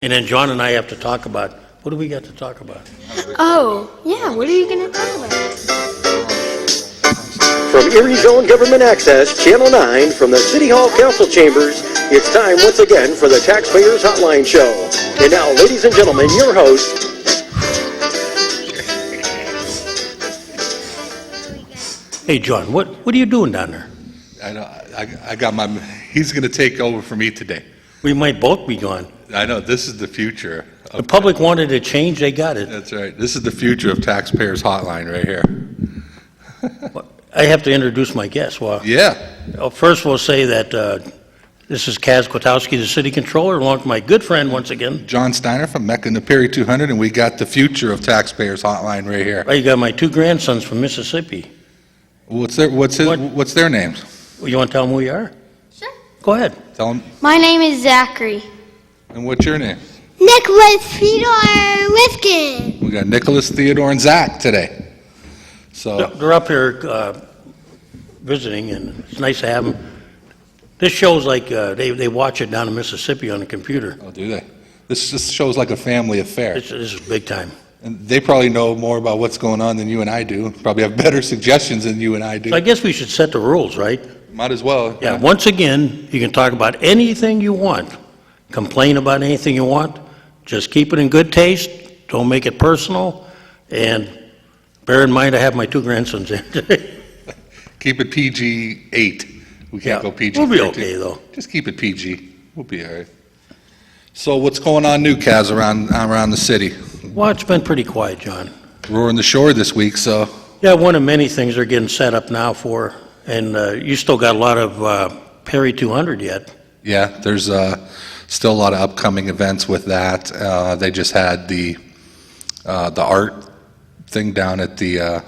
And then John and I have to talk about, what do we got to talk about? Oh, yeah, what are you going to talk about? From Erie Zone Government Access, Channel 9, from the City Hall Council Chambers, it's time once again for the Taxpayers Hotline Show. And now, ladies and gentlemen, your host. Hey, John, what are you doing down there? I got my, he's going to take over for me today. We might both be gone. I know, this is the future. The public wanted a change, they got it. That's right. This is the future of Taxpayers Hotline right here. I have to introduce my guest. Well, Yeah. first we'll say that this is Kaz Kwiatkowski, the city controller, along with my good friend once again. John Steiner from Mecca and the Perry 200, and we got the future of Taxpayers Hotline right here. You got my two grandsons from Mississippi. What's their names? You want to tell them who you are? Sure. Go ahead. Tell them. My name is Zachary. And what's your name? Nicholas Theodore Rifkin. We got Nicholas, Theodore, and Zach today. So They're up here visiting, and it's nice to have them. This show's like they watch it down in Mississippi on the computer. oh, do they? This just shows like a family affair. This is big time. And they probably know more about what's going on than you and I do. Probably have better suggestions than you and I do. So I guess we should set the rules, right? Might as well. Yeah, once again, you can talk about anything you want, complain about anything you want, just keep it in good taste, don't make it personal, and bear in mind I have my two grandsons in today. Keep it PG-8. We can't go PG-13. We'll be okay, though. Just keep it PG. We'll be all right. So what's going on new, Kaz, around the city? Well, it's been pretty quiet, John. Roaring the shore this week, so Yeah, one of many things they're getting set up now for, and you still got a lot of Perry 200 yet. yeah, there's still a lot of upcoming events with that. They just had the art thing down at the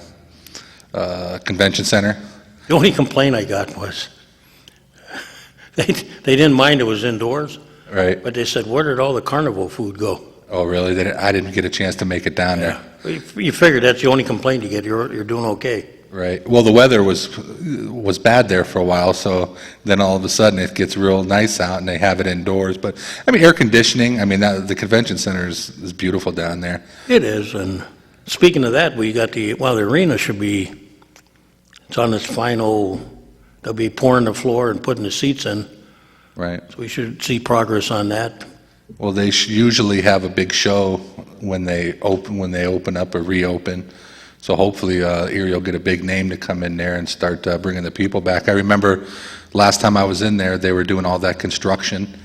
convention center. The only complaint I got was they didn't mind it was indoors, Right. but they said, where did all the carnival food go? Oh, really? I didn't get a chance to make it down there. You figure that's the only complaint you get, you're doing okay. Right. Well, the weather was bad there for a while, so then all of a sudden it gets real nice out and they have it indoors. But I mean, air conditioning. I mean, the convention center is beautiful down there. It is, and speaking of that, we got the arena it's on its final, they'll be pouring the floor and putting the seats in, Right. so we should see progress on that. Well, they usually have a big show when they open up or reopen. So hopefully Erie will get a big name to come in there and start bringing the people back. I remember last time I was in there, they were doing all that construction,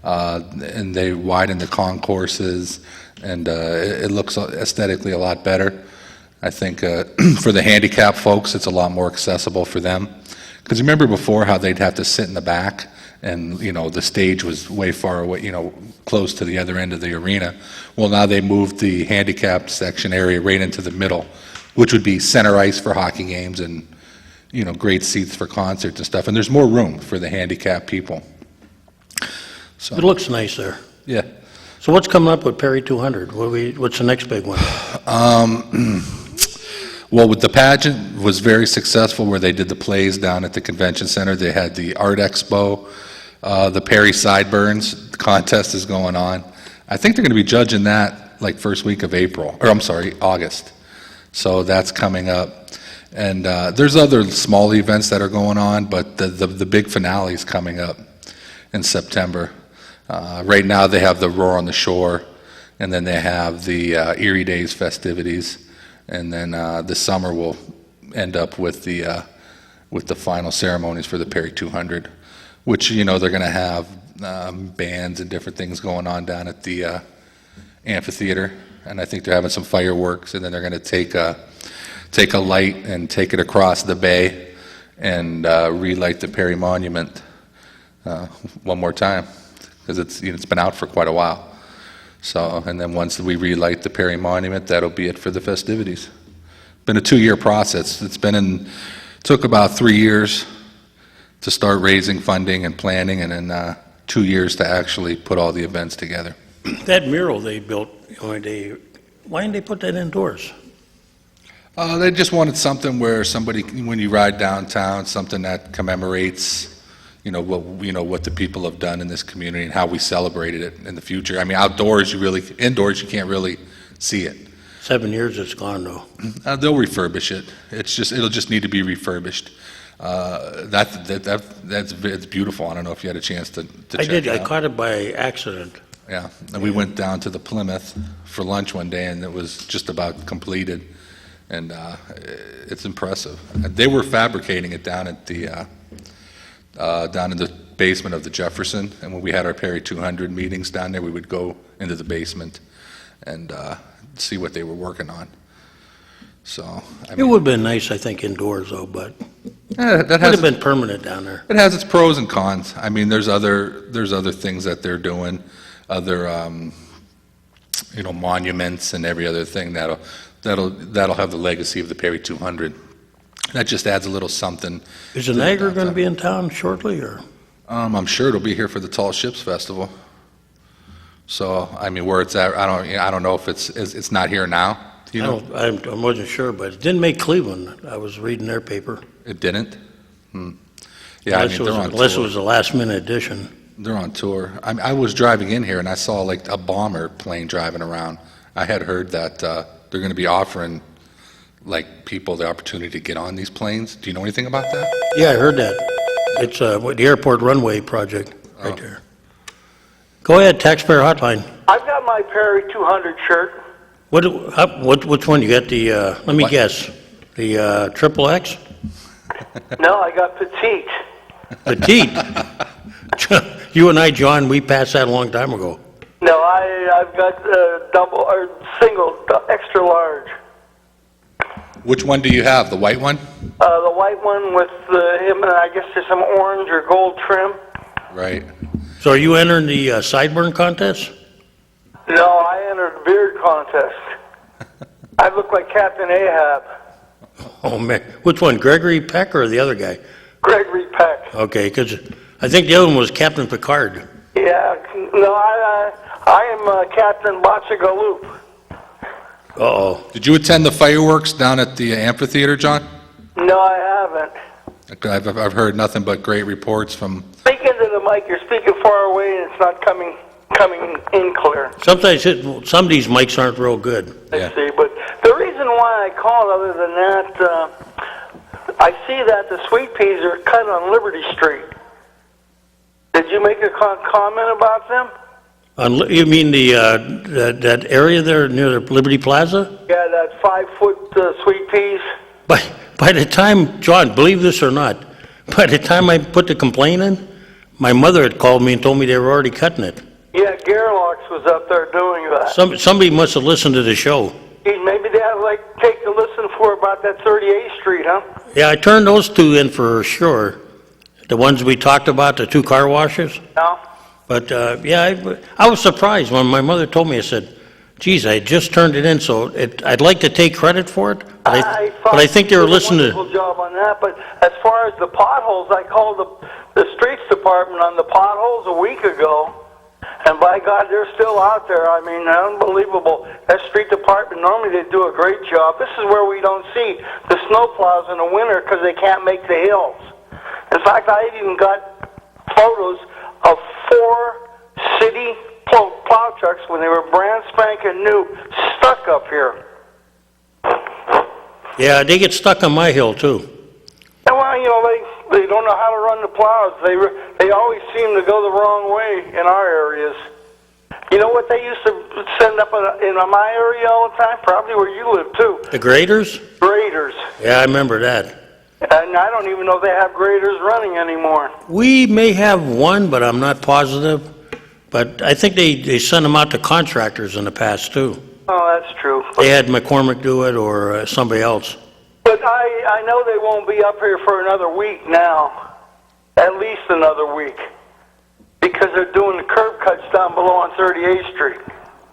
and they widened the concourses, and it looks aesthetically a lot better. I think for the handicapped folks, it's a lot more accessible for them. Because remember before how they'd have to sit in the back, and the stage was way far away, close to the other end of the arena. Well, now they moved the handicapped section area right into the middle, which would be center ice for hockey games and great seats for concerts and stuff. And there's more room for the handicapped people. So It looks nice there. yeah. So what's coming up with Perry 200? What's the next big one? Well, with the pageant was very successful where they did the plays down at the convention center. They had the art expo, the Perry Sideburns contest is going on. I think they're going to be judging that like first week of August. So that's coming up. And there's other small events that are going on, but the big finale is coming up in September. Right now they have the Roar on the Shore, and then they have the Erie Days festivities. And then this summer we'll end up with the final ceremonies for the Perry 200, which they're going to have bands and different things going on down at the amphitheater, and I think they're having some fireworks, and then they're going to take a light and take it across the bay and relight the Perry Monument one more time because it's been out for quite a while. So, and then once we relight the Perry Monument, that'll be it for the festivities. Been a 2-year process. Took about 3 years to start raising funding and planning, and then 2 years to actually put all the events together. That mural they built, why didn't they put that indoors? They just wanted something where somebody, when you ride downtown, something that commemorates what the people have done in this community and how we celebrated it in the future. I mean, indoors you can't really see it. 7 years it's gone, though. They'll refurbish it. It'll just need to be refurbished. It's beautiful. I don't know if you had a chance to check I did, it I out. caught it by accident. Yeah, and we went down to the Plymouth for lunch one day, and it was just about completed, and it's impressive. They were fabricating it down at the down in the basement of the Jefferson, and when we had our Perry 200 meetings down there, we would go into the basement and see what they were working on. So, I It mean, would have been nice, I think, indoors, though, but that would has have been permanent down there. it has its pros and cons. I mean, there's other things that they're doing, other monuments and every other thing that'll have the legacy of the Perry 200. That just adds a little something. Is to the the Niagara going to downtown. be in town shortly, or? I'm sure it'll be here for the Tall Ships Festival. So, I mean, where it's at, I don't know if it's not here now. Do you know? I wasn't sure, but it didn't make Cleveland. I was reading their paper. It didn't? Yeah, I mean, they're on Unless it tour. was a last-minute addition. They're on tour. I was driving in here and I saw like a bomber plane driving around. I had heard that they're going to be offering like people the opportunity to get on these planes. Do you know anything about that? Yeah, I heard that. It's the airport runway project right Oh. there. Go ahead, Taxpayer Hotline. I've got my Perry 200 shirt. Which one? You got the, let me What? guess, the triple X? No, I got petite. Petite. You and I, John, we passed that a long time ago. No, I've got double or single, extra large. Which one do you have? The white one? The white one with him, and I guess there's some orange or gold trim. Right. So are you entering the sideburn contest? No, I entered the beard contest. I look like Captain Ahab. Oh, man. Which one, Gregory Peck or the other guy? Gregory Peck. Okay, because I think the other one was Captain Picard. Yeah, no, I am Captain Botchagaloop. Uh-oh. Did you attend the fireworks down at the amphitheater, John? No, I haven't. I've heard nothing but great reports from. Speak into the mic. You're speaking far away, and it's not coming in clear. Sometimes some of these mics aren't real good. Yeah. I see, but the reason why I called, other than that, I see that the sweet peas are cut on Liberty Street. Did you make a comment about them? You mean that area there near the Liberty Plaza? Yeah, that 5-foot sweet peas. By the time, John, believe this or not, by the time I put the complaint in, my mother had called me and told me they were already cutting it. Yeah, Gerlach's was up there doing that. Somebody must have listened to the show. Maybe they had to take a listen for about that 38th Street, huh? Yeah, I turned those two in for sure. The ones we talked about, the 2 car washes. No. But, yeah, I was surprised when my mother told me. I said, geez, I just turned it in, so I'd like to take credit for it, but I think they were listening to... a wonderful job on that, but as far as the potholes, I called the streets department on the potholes a week ago, and by God, they're still out there. I mean, unbelievable. That street department, normally they do a great job. This is where we don't see the snowplows in the winter because they can't make the hills. In fact, I even got photos of 4 city plow trucks when they were brand spanking new, stuck up here. Yeah, they get stuck on my hill, too. And well, they don't know how to run the plows. They always seem to go the wrong way in our areas. You know what they used to send up in my area all the time? Probably where you live, too. The graders? Graders. Yeah, I remember that. And I don't even know if they have graders running anymore. We may have one, but I'm not positive. But I think they sent them out to contractors in the past, too. Oh, that's true. They had McCormick do it or somebody else. But I know they won't be up here for another week now. At least another week. Because they're doing the curb cuts down below on 38th Street.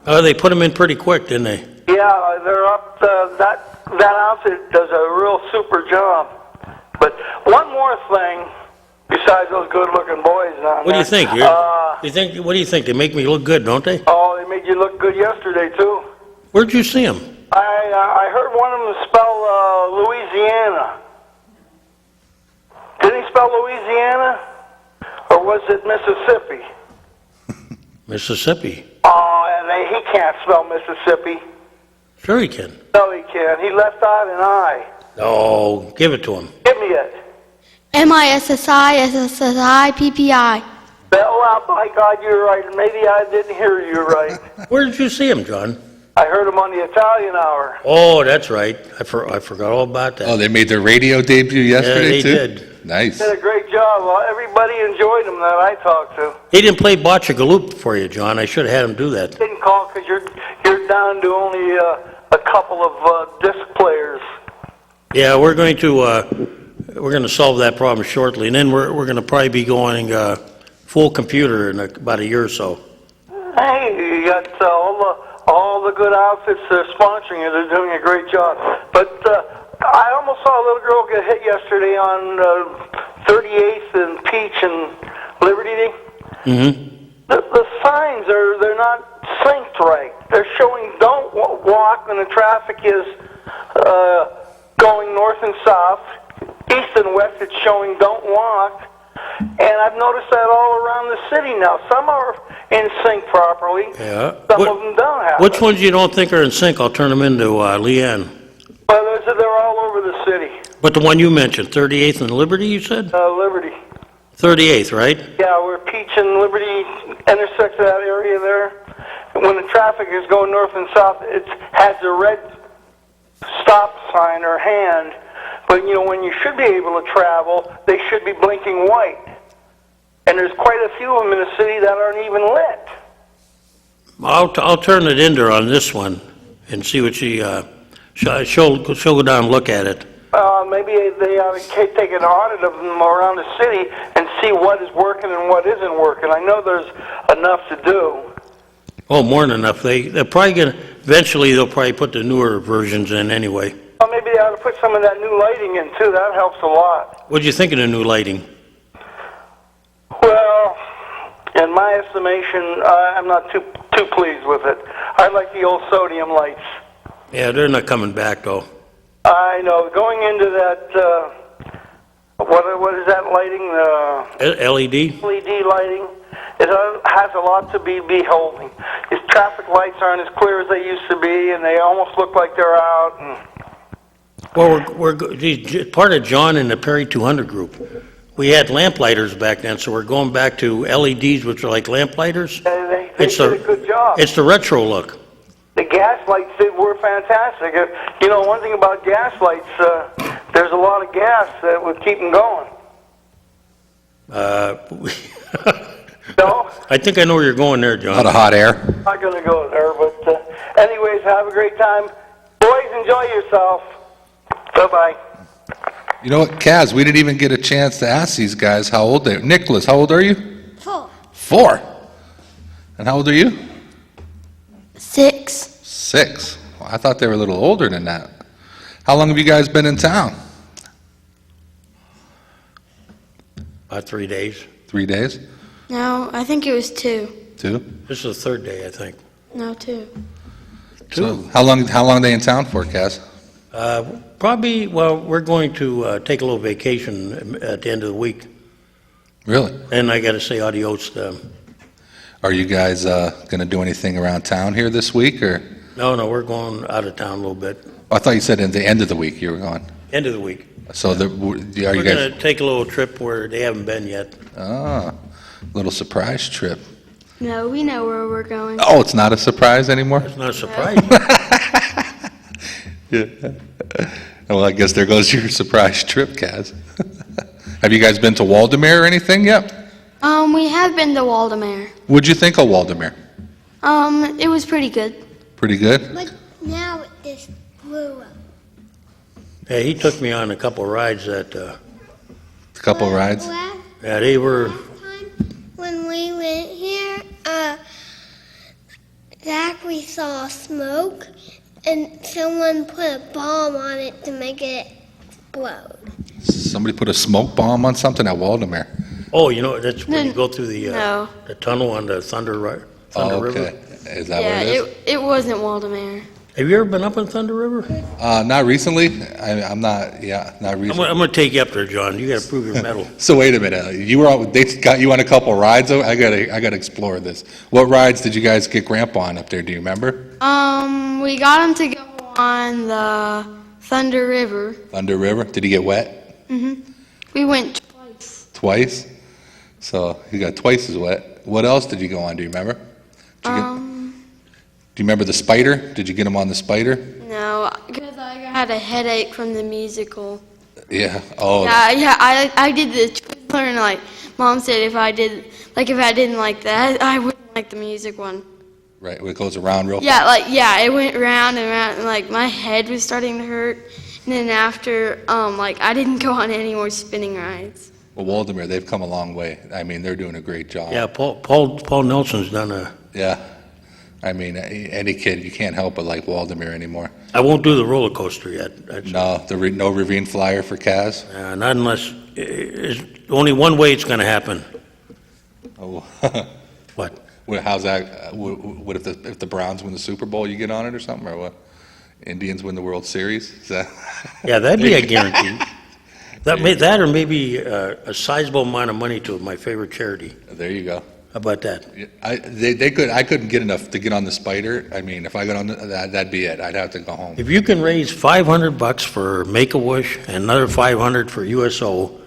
Oh, they put them in pretty quick, didn't they? Yeah, they're up. That outfit does a real super job. But one more thing, besides those good-looking boys down What do you there. think? What do you think? They make me look good, don't they? Oh, they made you look good yesterday, too. Where'd you see them? I heard one of them spell Louisiana. Did he spell Louisiana? or was it Mississippi? Mississippi. Oh, and he can't spell Mississippi. Sure he can. No, he can't. He left out an I. Oh, give it to him. Give me it. MISSI Well, by God, you're right. Maybe I didn't hear you right. Where did you see him, John? I heard him on the Italian Hour. Oh, that's right. I forgot all about that. Oh, they made their radio debut yesterday, they too? did. Nice. Did a great job. Well, everybody enjoyed him that I talked to. He didn't play Bocce Galoop for you, John. I should have had him do that. Didn't call because you're down to only a couple of disc players. Yeah, we're going to solve that problem shortly, and then we're going to probably be going full computer in about a year or so. Hey, you got all the good outfits that are sponsoring you. They're doing a great job. But I almost saw a little girl get hit yesterday on 38th and Peach and Liberty. Mm-hmm. The signs they're not synced right. They're showing don't walk when the traffic is going north and south. East and west, it's showing don't walk. And I've noticed that all around the city now. Some are in sync properly. Yeah. Some of them don't have Which it. ones you don't think are in sync, I'll turn them into Leanne. Well, they're all over the city. But the one you mentioned, 38th and Liberty, you said? Liberty. 38th, right? Yeah, where Peach and Liberty intersect that area there. When the traffic is going north and south, it has a red stop sign or hand. But, when you should be able to travel, they should be blinking white. And there's quite a few of them in the city that aren't even lit. I'll turn it into her on this one and see what she'll go down and look at it. Maybe they ought to take an audit of them around the city and see what is working and what isn't working. I know there's enough to do. Oh, more than enough. They're probably eventually they'll probably put the newer versions in anyway. Well, maybe they ought to put some of that new lighting in, too. That helps a lot. What'd you think of the new lighting? Well, in my estimation, I'm not too pleased with it. I like the old sodium lights. Yeah, they're not coming back, though. I know. Going into that, what is that lighting? LED? LED lighting. It has a lot to be beholding. These traffic lights aren't as clear as they used to be, and they almost look like they're out. Well, we're part of John and the Perry 200 group. We had lamplighters back then, so we're going back to LEDs, which are like lamplighters. They did a good job. It's the retro look. The gas lights were fantastic. One thing about gas lights, there's a lot of gas that would keep them going. No? I think I know where you're going there, A John. lot of hot air. I'm not going to go there, but anyways, have a great time. Boys, enjoy yourself. Bye-bye. You know what, Kaz, we didn't even get a chance to ask these guys how old they are. Nicholas, how old are you? 4. 4. And how old are you? 6. 6. Well, I thought they were a little older than that. How long have you guys been in town? About 3 days. 3 days? No, I think it was 2. 2? This is the 3rd day, I think. No, 2. So how long are they in town for, Kaz? Probably, well, we're going to take a little vacation at the end of the week. Really? And I got to say adios to them. Are you guys going to do anything around town here this week, or? No, we're going out of town a little bit. I thought you said at the end of the week you were going. End of the week. So are We're you going guys? to take a little trip where they haven't been yet. Little surprise trip. No, we know where we're going. Oh, it's not a surprise anymore? It's not a surprise. Yeah. Well, I guess there goes your surprise trip, Kaz. Have you guys been to Waldemere or anything yet? We have been to Waldemere. What'd you think of Waldemere? It was pretty good. Pretty good? But now it just blew up. Yeah, he took me on a couple of rides that, A couple rides? yeah, they were, Time when we went here, Zachary saw smoke, and someone put a bomb on it to make it explode. Somebody put a smoke bomb on something at Waldemere. oh, that's when you go through the No. the tunnel on the Thunder Oh, River. okay. Is that Yeah, what it is? it wasn't Waldemere. Have you ever been up in Thunder River? Not recently. I'm not. Yeah, not I'm recently. gonna take you up there, John. You gotta prove your mettle. So wait a minute. They got you on a couple rides. I gotta explore this. What rides did you guys get Grandpa on up there? Do you remember? We got him to go on the Thunder River. Thunder River. Did he get wet? We went twice. Twice. So he got twice as wet. What else did you go on? Do you remember? Do you remember the Spider? Did you get him on the Spider? No, because I had a headache from the musical. Yeah. Oh. Yeah, I did the Twizzler, and like Mom said, if I didn't like that, I wouldn't like the music one. Right. It goes around real. Yeah, it went round and round, and like my head was starting to hurt. And then after, I didn't go on any more spinning rides. Well, Waldemar, they've come a long way. I mean, they're doing a great job. Yeah, Paul Nelson's done a... Yeah. I mean, any kid, you can't help but like Waldemar anymore. I won't do the roller coaster yet. No, no Ravine Flyer for Kaz? Not unless, it's only one way it's gonna happen. Oh. What? Well, how's that? What if the Browns win the Super Bowl, you get on it or something, or what? Indians win the World Series? Is that? Yeah, that'd be a guarantee. That or maybe a sizable amount of money to my favorite charity. There you go. How about that? I couldn't get enough to get on the Spider. I mean, if I got on that'd be it. I'd have to go home. If you can raise $500 for Make-A-Wish and another $500 for USO,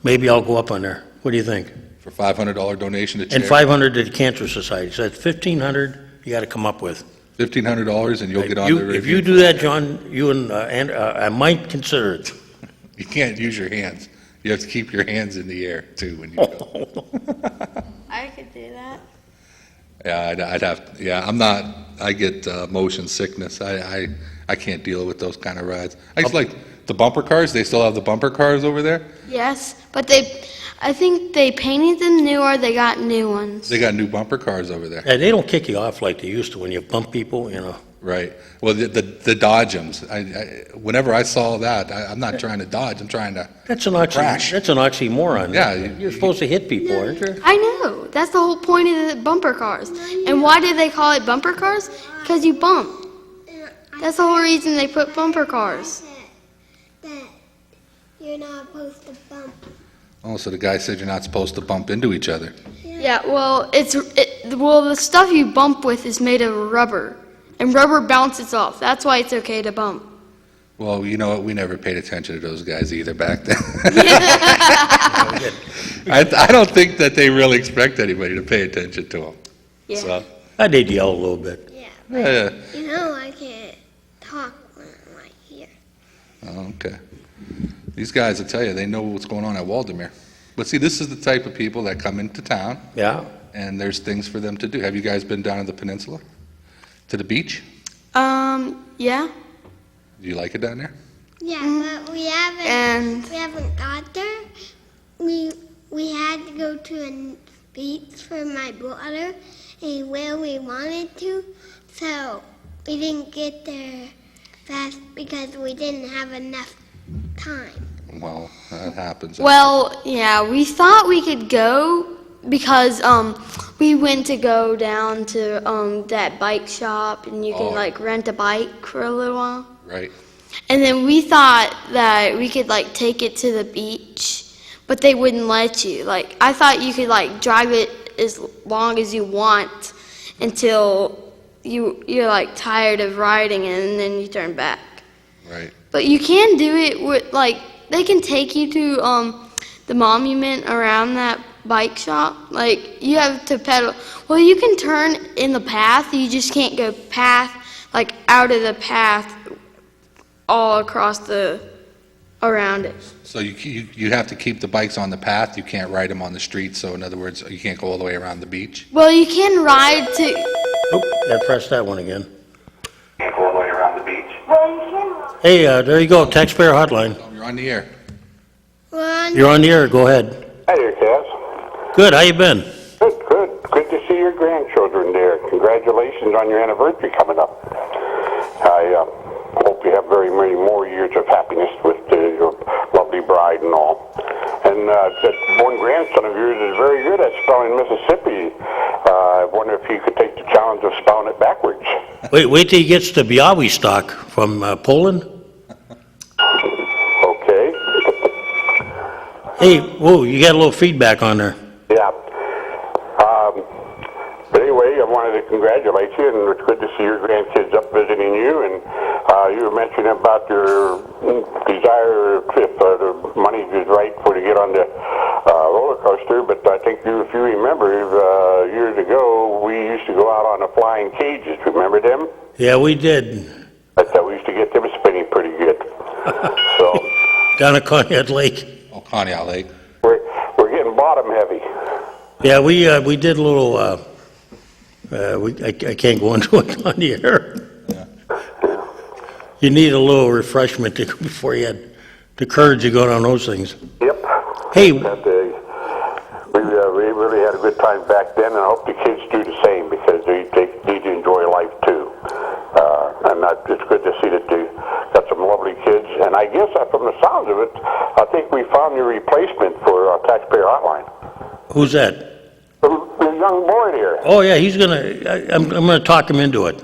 maybe I'll go up on there. What do you think? For $500 donation to And charity? $500 to the Cancer Society. So that's $1,500 you gotta come up with. $1,500 and you'll get on the... If you do that, John, you and I might consider it. You can't use your hands. You have to keep your hands in the air, too, when you go. I could do that. Yeah, I'd have, yeah, I'm not, I get motion sickness. I can't deal with those kind of rides. I just like the bumper cars. They still have the bumper cars over there? Yes, but I think they painted them new or they got new ones. They got new bumper cars over there. Yeah, they don't kick you off like they used to when you bump people, you know. Right. Well, the Dodgems, whenever I saw that, I'm not trying to dodge, I'm trying to That's an crash. That's an oxymoron. Yeah, You're supposed to hit people, aren't you? I know. That's the whole point of the bumper cars. And why did they call it bumper cars? Because you bump. That's the whole reason they put bumper cars. That you're not supposed to bump. Oh, so the guy said you're not supposed to bump into each other. Yeah, well, the stuff you bump with is made of rubber. And rubber bounces off. That's why it's okay to bump. Well, you know what? We never paid attention to those guys either back then. I don't think that they really expect anybody to pay attention to them. Yeah. So, I did yell a little bit. Yeah. yeah. You know I can't talk when I'm right here. Oh, okay. These guys, I tell you, they know what's going on at Waldemar. But see, this is the type of people that come into town, Yeah? and there's things for them to do. Have you guys been down to the peninsula? To the beach? Yeah. Do you like it down there? Yeah, but we haven't got there. We had to go to a beach for my brother and where we wanted to, so we didn't get there fast because we didn't have enough time. Well, that happens. Well, yeah, we thought we could go because we went to go down to that bike shop and you can like rent a bike for a little while. Right. And then we thought that we could like take it to the beach, but they wouldn't let you. Like I thought you could like drive it as long as you want until you're like tired of riding it and then you turn back. Right. But you can do it with like they can take you to the monument around that bike shop. Like you have to pedal. Well, you can turn in the path. You just can't go like out of the path all across around it. So you have to keep the bikes on the path. You can't ride them on the street. So in other words, you can't go all the way around the beach. Well, you can ride to. Oh, I pressed that one again. Can't go all the way around the beach. Hey, there you go, Taxpayer Hotline. Oh, you're on the air. You're on the air, go ahead. Hi there, Kaz. Good, how you been? Good, good. Good to see your grandchildren there. Congratulations on your anniversary coming up. I hope you have very many more years of happiness with your lovely bride and all. And that one grandson of yours is very good at spelling Mississippi. I wonder if he could take the challenge of spelling it backwards. Wait till he gets to Białystok from Poland. Okay. Hey, whoa, you got a little feedback on there. Yeah. But anyway, I wanted to congratulate you, and it's good to see your grandkids up visiting you. And you were mentioning about your desire, if the money is right, for to get on the roller coaster. But I think if you remember, years ago, we used to go out on the flying cages. Remember them? Yeah, we did. I thought we used to get them spinning pretty good. So Down at Conneaut Lake. Oh, Conneaut Lake. we're getting bottom heavy. Yeah, we did a little. I can't go into it on the air. You need a little refreshment before you had the courage to go down those things. Yep. Hey, And, we really had a good time back then, and I hope the kids do the same, because they need to enjoy life too. And it's good to see that they got some lovely kids. And I guess from the sounds of it, I think we found your replacement for Taxpayer Hotline. who's that? The young boy here. Oh yeah, he's gonna. I'm gonna talk him into it.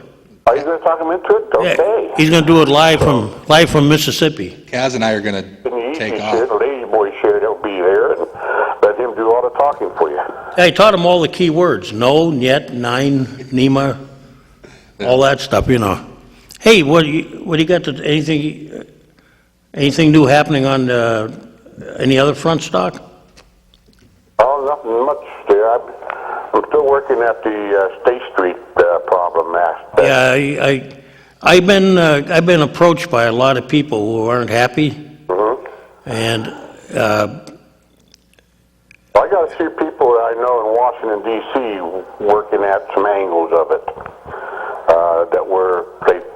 Are you going to talk him into it? Yeah, Okay. he's gonna do it live from Mississippi. Kaz and I are going In to the take evening share, off. the lady boy share, they'll be there, and let him do all the talking for you. I taught him all the key words: no, niet, nein, nima, all that stuff. You know. Hey, what do you got? Anything new happening on any other front stock? Oh, nothing much there. I'm still working at the State Street problem aspect. Yeah, I've been approached by a lot of people who aren't happy, and I got a few people that I know in Washington, D.C. working at some angles of it that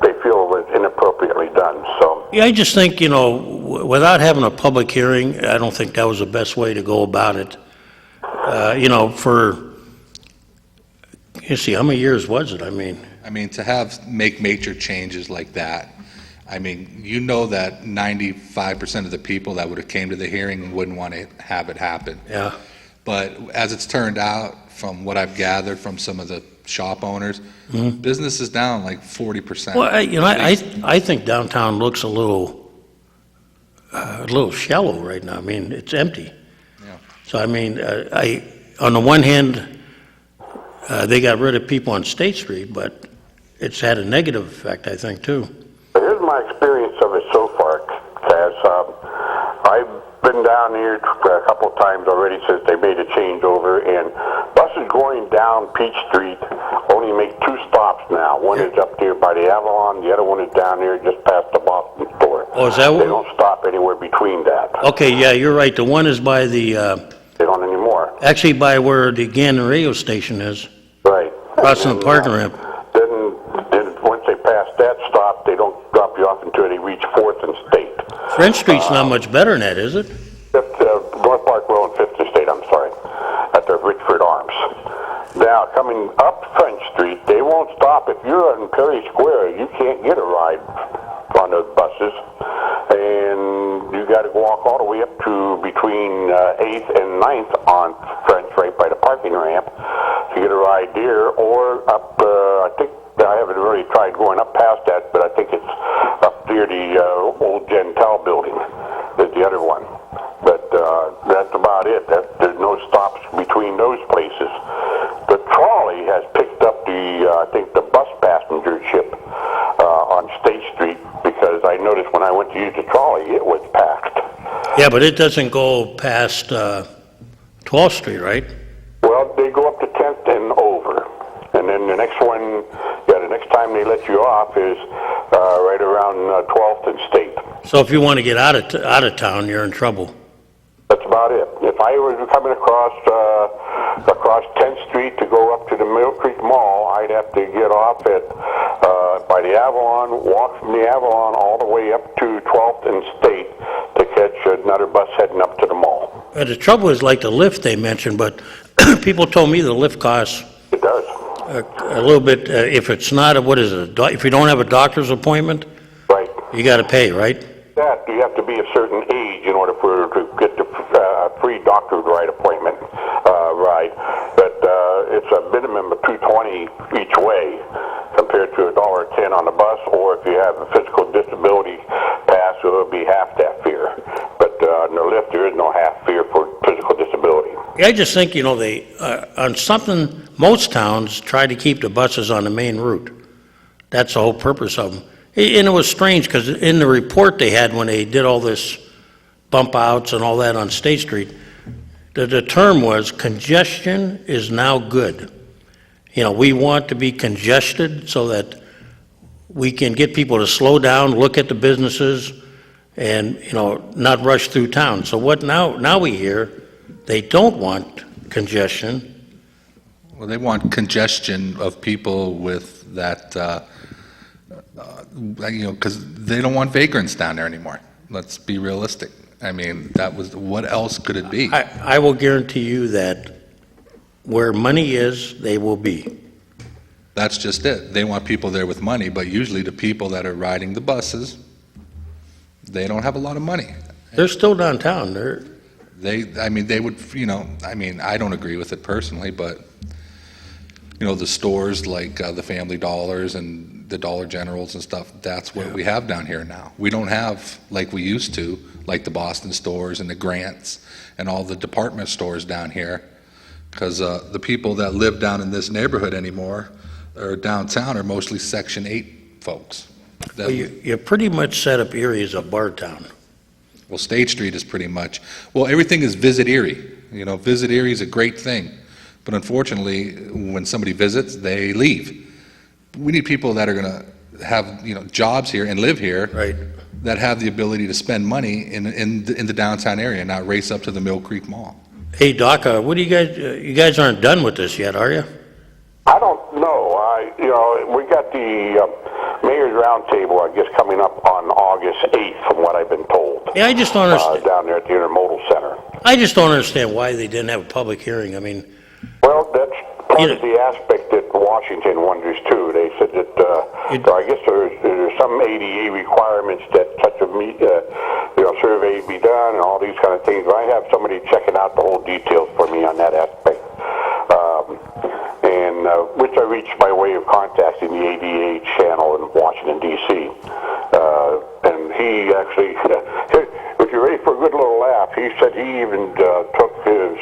they feel was inappropriately done. So yeah, I just think, without having a public hearing, I don't think that was the best way to go about it. You see, how many years was it? I mean, to make major changes like that, that 95% of the people that would have came to the hearing wouldn't want to have it happen. yeah. But as it's turned out, from what I've gathered from some of the shop owners, business is down like 40%. Well, I think downtown looks a little shallow right now. I mean, it's empty. Yeah. So, I mean, on the one hand, they got rid of people on State Street, but it's had a negative effect, I think, too. here's my experience of it so far, Kaz. I've been down here a couple of times already since they made a changeover, and buses going down Peach Street only make 2 stops now. One is up there by the Avalon, the other one is down there just past the Boston store. Oh, is that They don't stop anywhere between that. Okay, yeah, you're right. The one is by They don't anymore. actually by where the Gannon radio station is, Right. crossing the parking ramp. Then once they pass that stop, they don't drop you off until they reach 4th and State. French Street's not much better than that, is it? North Park Road and 5th and State, I'm sorry, at the Richford Arms. Now, coming up French Street, they won't stop. If you're in Perry Square, you can't get a ride on those buses, and you got to walk all the way up to between 8th and 9th on French, right by the parking ramp, to get a ride there, or up, I think, I haven't really tried going up past that, but I think it's up near the old Gentile building, is the other one. But that's about it. There's no stops between those places. The trolley has picked up I think the bus passenger ship on State Street, because I noticed when I went to use the trolley, it was packed. Yeah, but it doesn't go past 12th Street, right? Well, they go up to 10th and over. And then the next one, the next time they let you off is right around 12th and State. So if you want to get out of town, you're in trouble. That's about it. If I was coming across 10th Street to go up to the Mill Creek Mall, I'd have to get off at by the Avalon, walk from the Avalon all the way up to 12th and State to catch another bus heading up to the mall. The trouble is like the lift they mentioned, but people told me the lift costs It does. a little bit. If it's not if you don't have a doctor's appointment, Right. you got to pay, right? That you have to be a certain age in order to get the free doctor's appointment ride. But it's a minimum of $220 each way compared to to $1.10 on the bus, or if you have a physical disability pass, it'll be half that fare. But on the lift, there is no half fare for physical disability. Yeah, I just think, they, on something, most towns try to keep the buses on the main route. That's the whole purpose of them. And it was strange, because in the report they had when they did all this bump outs and all that on State Street, the term was congestion is now good. We want to be congested so that we can get people to slow down, look at the businesses, and, not rush through town. So what now we hear, they don't want congestion. Well, they want congestion of people with that, because they don't want vagrants down there anymore. Let's be realistic. I mean, what else could it be? I will guarantee you that where money is, they will be. That's just it. They want people there with money, but usually the people that are riding the buses, they don't have a lot of money. They're still downtown. They would, I don't agree with it personally, but, the stores like the Family Dollars and the Dollar Generals and stuff, that's what we have down here now. We don't have, like we used to, like the Boston stores and the Grants and all the department stores down here, because the people that live down in this neighborhood anymore, or downtown, are mostly Section 8 folks. Well, you pretty much set up Erie as a bar town. Well, State Street is pretty much, everything is Visit Erie. Visit Erie is a great thing. But unfortunately, when somebody visits, they leave. We need people that are going to have, jobs here and live here. Right. That have the ability to spend money in the downtown area, not race up to the Mill Creek Mall. Hey, Doc, what do you guys aren't done with this yet, are you? I don't know. We got the Mayor's Roundtable, I guess, coming up on August 8th, from what I've been told. Yeah, I just don't understand. Down there at the Intermodal Center. I just don't understand why they didn't have a public hearing. I mean... Well, that's part of the aspect that Washington wonders, too. They said that, I guess there's some ADA requirements that such a survey be done and all these kind of things. I have somebody checking out the whole details for me on that aspect. Which I reached by way of contacting the ADA channel in Washington, D.C. And he actually, if you're ready for a good little laugh, he said he even took his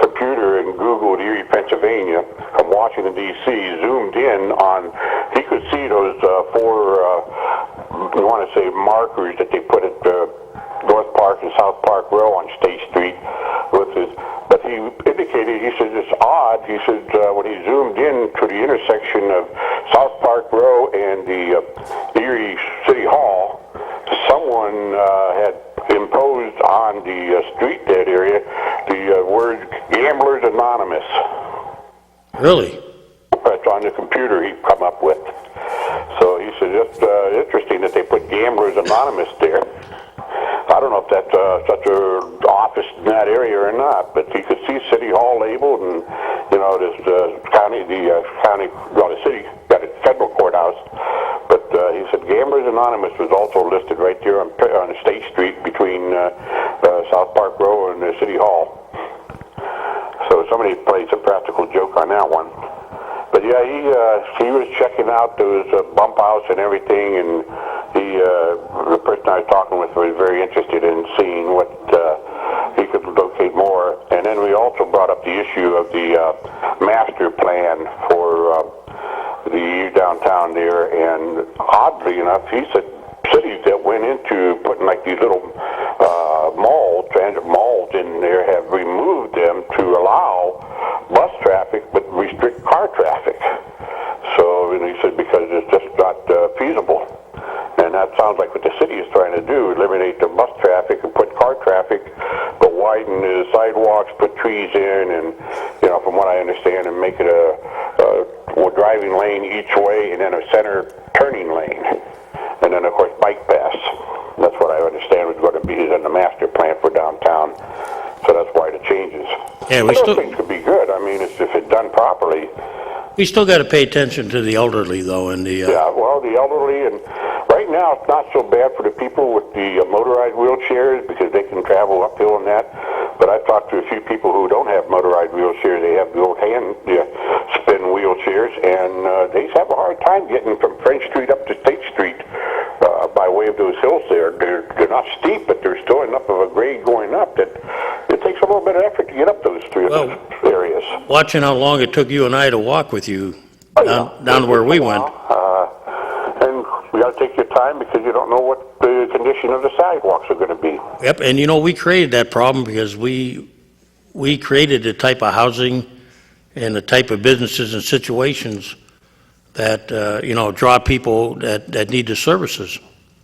computer and Googled Erie, Pennsylvania from Washington, D.C., zoomed in on, he could see those four, markers that they put at North Park and South Park Row on State Street but he indicated, he said, it's odd, he said, when he zoomed in to the intersection of South Park Row and the Erie City Hall, someone had imposed on the street dead area the word Gamblers Anonymous. Really? That's on the computer he come up with. So he said, it's interesting that they put Gamblers Anonymous there. I don't know if that's such an office in that area or not, but you could see City Hall labeled, and the city got a federal courthouse. But he said Gamblers Anonymous was also listed right there on State Street between South Park Row and the City Hall. So somebody played some practical joke on that one. But yeah, he was checking out those bump outs and everything, and the person I was talking with was very interested in seeing what he could locate more. And then we also brought up the issue of the master plan for the downtown there, and oddly enough, he said cities that went into putting like these little transit malls in there have removed them to allow bus traffic but restrict car traffic. So, and he said because it's just not feasible. And that sounds like what the city is trying to do, eliminate the bus traffic and put car traffic, but widen the sidewalks, put trees in, and, from what I understand, and make it a driving lane each way and then a center turning lane. And then, of course, bike paths. That's what I understand was going to be in the master plan for downtown. So that's why the changes. Yeah, those things could be good. I mean, if it's done properly. We still got to pay attention to the elderly, though, and the... Yeah, well, the elderly, and right now it's not so bad for the people with the motorized wheelchairs because they can travel uphill and that. But I've talked to a few people who don't have motorized wheelchairs. They have the old hand spin in wheelchairs, and they have a hard time getting from French Street up to State Street by way of those hills there. They're not steep, but there's still enough of a grade going up that it takes a little bit of effort to get up those areas. Watching how long it took you and I to walk with you down to where we went. And we got to take your time because you don't know what the condition of the sidewalks are going to be. Yep, and we created that problem because we created the type of housing and the type of businesses and situations that, draw people that need the services.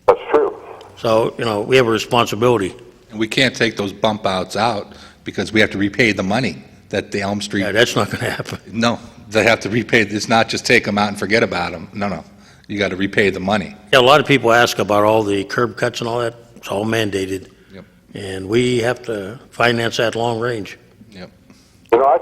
That's true. So, we have a responsibility. And we can't take those bump outs out because we have to repay the money that the Elm Street. Yeah, that's not going to happen. No, they have to repay. It's not just take them out and forget about them. No. You got to repay the money. Yeah, a lot of people ask about all the curb cuts and all that. It's all mandated. Yep. And we have to finance that long range. Yep. I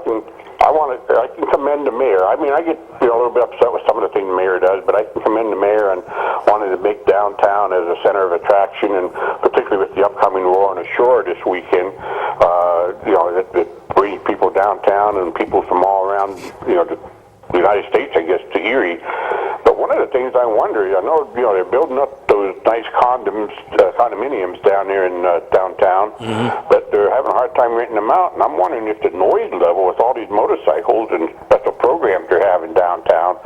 can commend the mayor. I mean, I get a little bit upset with some of the things the mayor does, but I can commend the mayor on wanting to make downtown as a center of attraction, and particularly with the upcoming War on the Shore this weekend, that brings people downtown and people from all around, the United States, I guess, to Erie. But one of the things I wonder, I know, they're building up those nice condominiums down there in downtown, but they're having a hard time renting them out. And I'm wondering if the noise level with all these motorcycles and special programs they're having downtown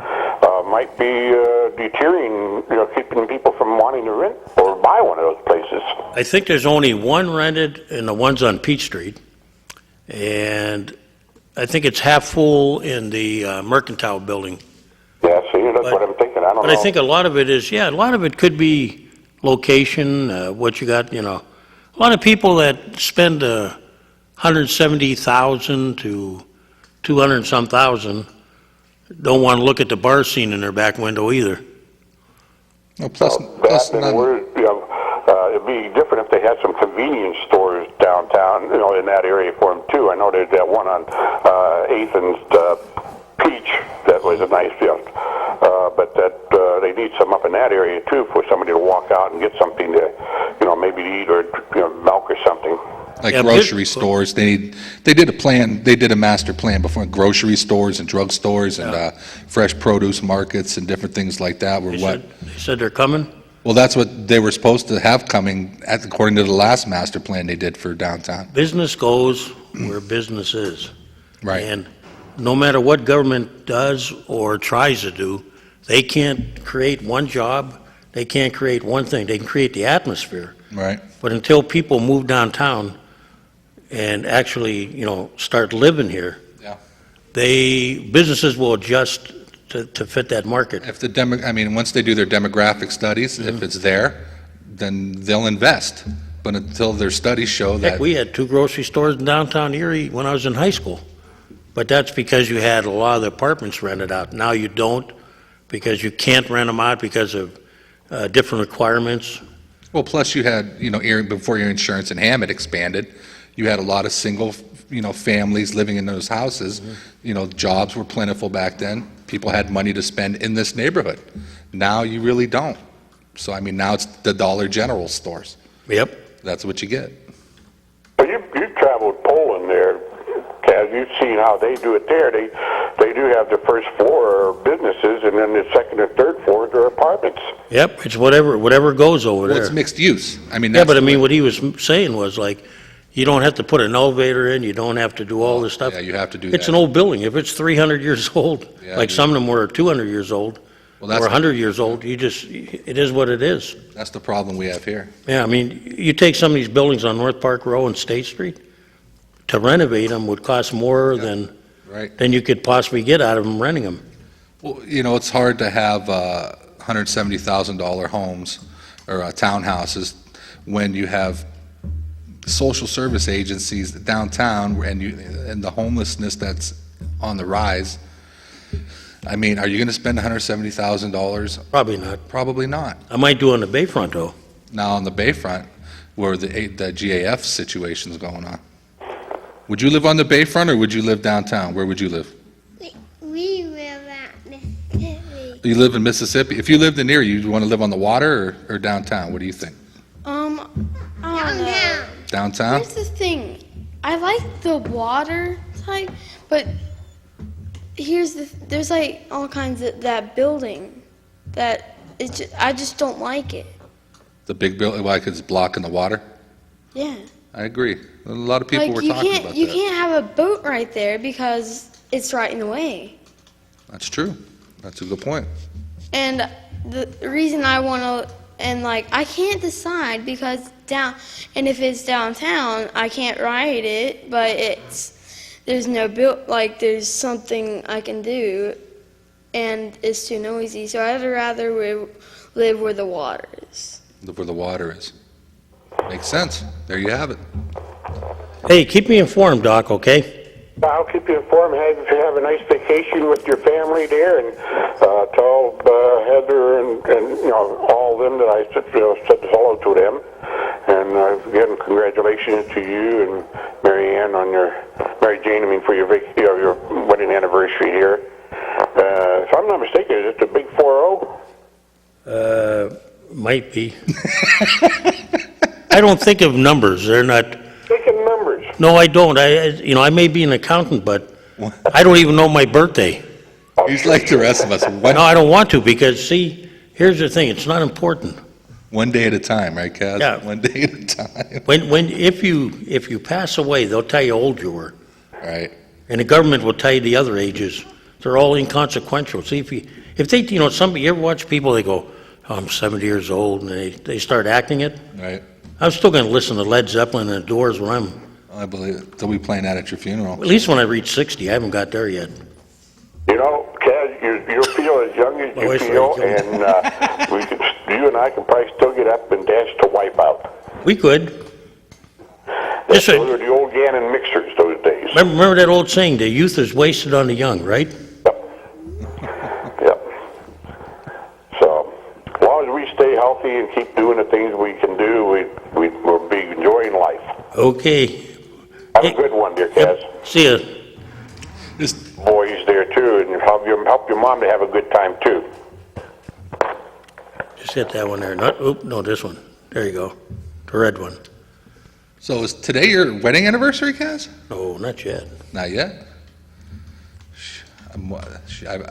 might be deterring, keeping people from wanting to rent or buy one of those places. I think there's only one rented, and the one's on Peach Street. And I think it's half full in the Mercantile Building. Yeah, see, that's what I'm thinking. I don't know. But I think a lot of it is, a lot of it could be location, what you got, A lot of people that spend $170,000 to $200 some thousand don't want to look at the bar scene in their back window either. No, plus it'd be different if they had some convenience stores downtown, in that area for them too. I know there's that one on 8th and Peach that was a nice gift, but that they need some up in that area too for somebody to walk out and get something to, maybe to eat or milk or something. Like grocery stores, they did a plan. They did a master plan before grocery stores and drug stores and fresh produce markets and different things like that. They said they're coming? Well, that's what they were supposed to have coming, according to the last master plan they did for downtown. Business goes where business is. Right. And no matter what government does or tries to do, they can't create one job, they can't create one thing. They can create the atmosphere. Right. But until people move downtown and actually, start living here, businesses will adjust to fit that market. If once they do their demographic studies, if it's there, then they'll invest. But until their studies show that. Heck, we had 2 grocery stores in downtown Erie when I was in high school. But that's because you had a lot of the apartments rented out. Now you don't, because you can't rent them out because of different requirements. Well, plus you had, before your insurance and Hammett expanded, you had a lot of single, families living in those houses. Jobs were plentiful back then. People had money to spend in this neighborhood. Now you really don't. So, now it's the Dollar General stores. Yep. That's what you get. Well, you traveled Poland there, Kaz. You've seen how they do it there. They do have the first floor businesses, and then the second and third floors are apartments. Yep, it's whatever goes over there. Well, it's mixed use. What he was saying was you don't have to put an elevator in, you don't have to do all this stuff. Yeah, you have to do that. It's an old building. If it's 300 years old, some of them were 200 years old, or 100 years old, it is what it is. That's the problem we have here. Yeah, you take some of these buildings on North Park Row and State Street, to renovate them would cost more than you could possibly get out of them renting them. Well, it's hard to have $170,000 homes or townhouses when you have social service agencies downtown and the homelessness that's on the rise. Are you going to spend $170,000? Probably not. Probably not. I might do on the Bayfront, though. Now, on the Bayfront, where the GAF situation's going on. Would you live on the Bayfront or would you live downtown? Where would you live? We live at Mississippi. You live in Mississippi? If you lived in Erie, you'd want to live on the water or downtown? What do you think? Downtown. Downtown? Here's the thing. I like the water type, but there's like all kinds of that building that I just don't like it. The big building, like it's blocking the water? Yeah. I agree. A lot of people Like were you talking can't about you that. can't have a boat right there because it's right in the way. That's true. That's a good point. And the reason I want to, and like, I can't decide because if it's downtown, I can't ride it, but there's no there's something I can do, and it's too noisy, so I'd rather live where the water is. Live where the water is. Makes sense. There you have it. Hey, keep me informed, Doc, okay? I'll keep you informed. Have a nice vacation with your family there, and tell Heather and all of them that I said hello to them. And again, congratulations to you and Mary Jane, for your wedding anniversary here. If I'm not mistaken, is it the big 4-0? Might be. I don't think of numbers. They're not. Thinking numbers. No, I don't. I may be an accountant, but I don't even know my birthday. He's like the rest of us. No, I don't want to because, see, here's the thing. It's not important. One day at a time, right, Kaz? Yeah. One day at a time. If you pass away, they'll tell you how old you were, Right. and the government will tell you the other ages. They're all inconsequential. See, if they, you ever watch people? They go, oh, "I'm 70 years old," and they start acting it. Right. I'm still going to listen to Led Zeppelin and the Doors when I'm. I believe it. They'll be playing that at your funeral. At least when I reach 60. I haven't got there yet. Kaz, you feel as young as you feel, and you and I can probably still get up and dance to Wipeout. We could. Those were the old Gannon mixers those days. Remember that old saying, the youth is wasted on the young, right? Yep. So, as long as we stay healthy and keep doing the things we can do, we'll be enjoying life. Okay. Have a good one, dear Kaz. See ya. Boys there too, and help your mom to have a good time too. Just hit that one there. No, this one. There you go. The red one. So is today your wedding anniversary, Kaz? No, not yet. Not yet?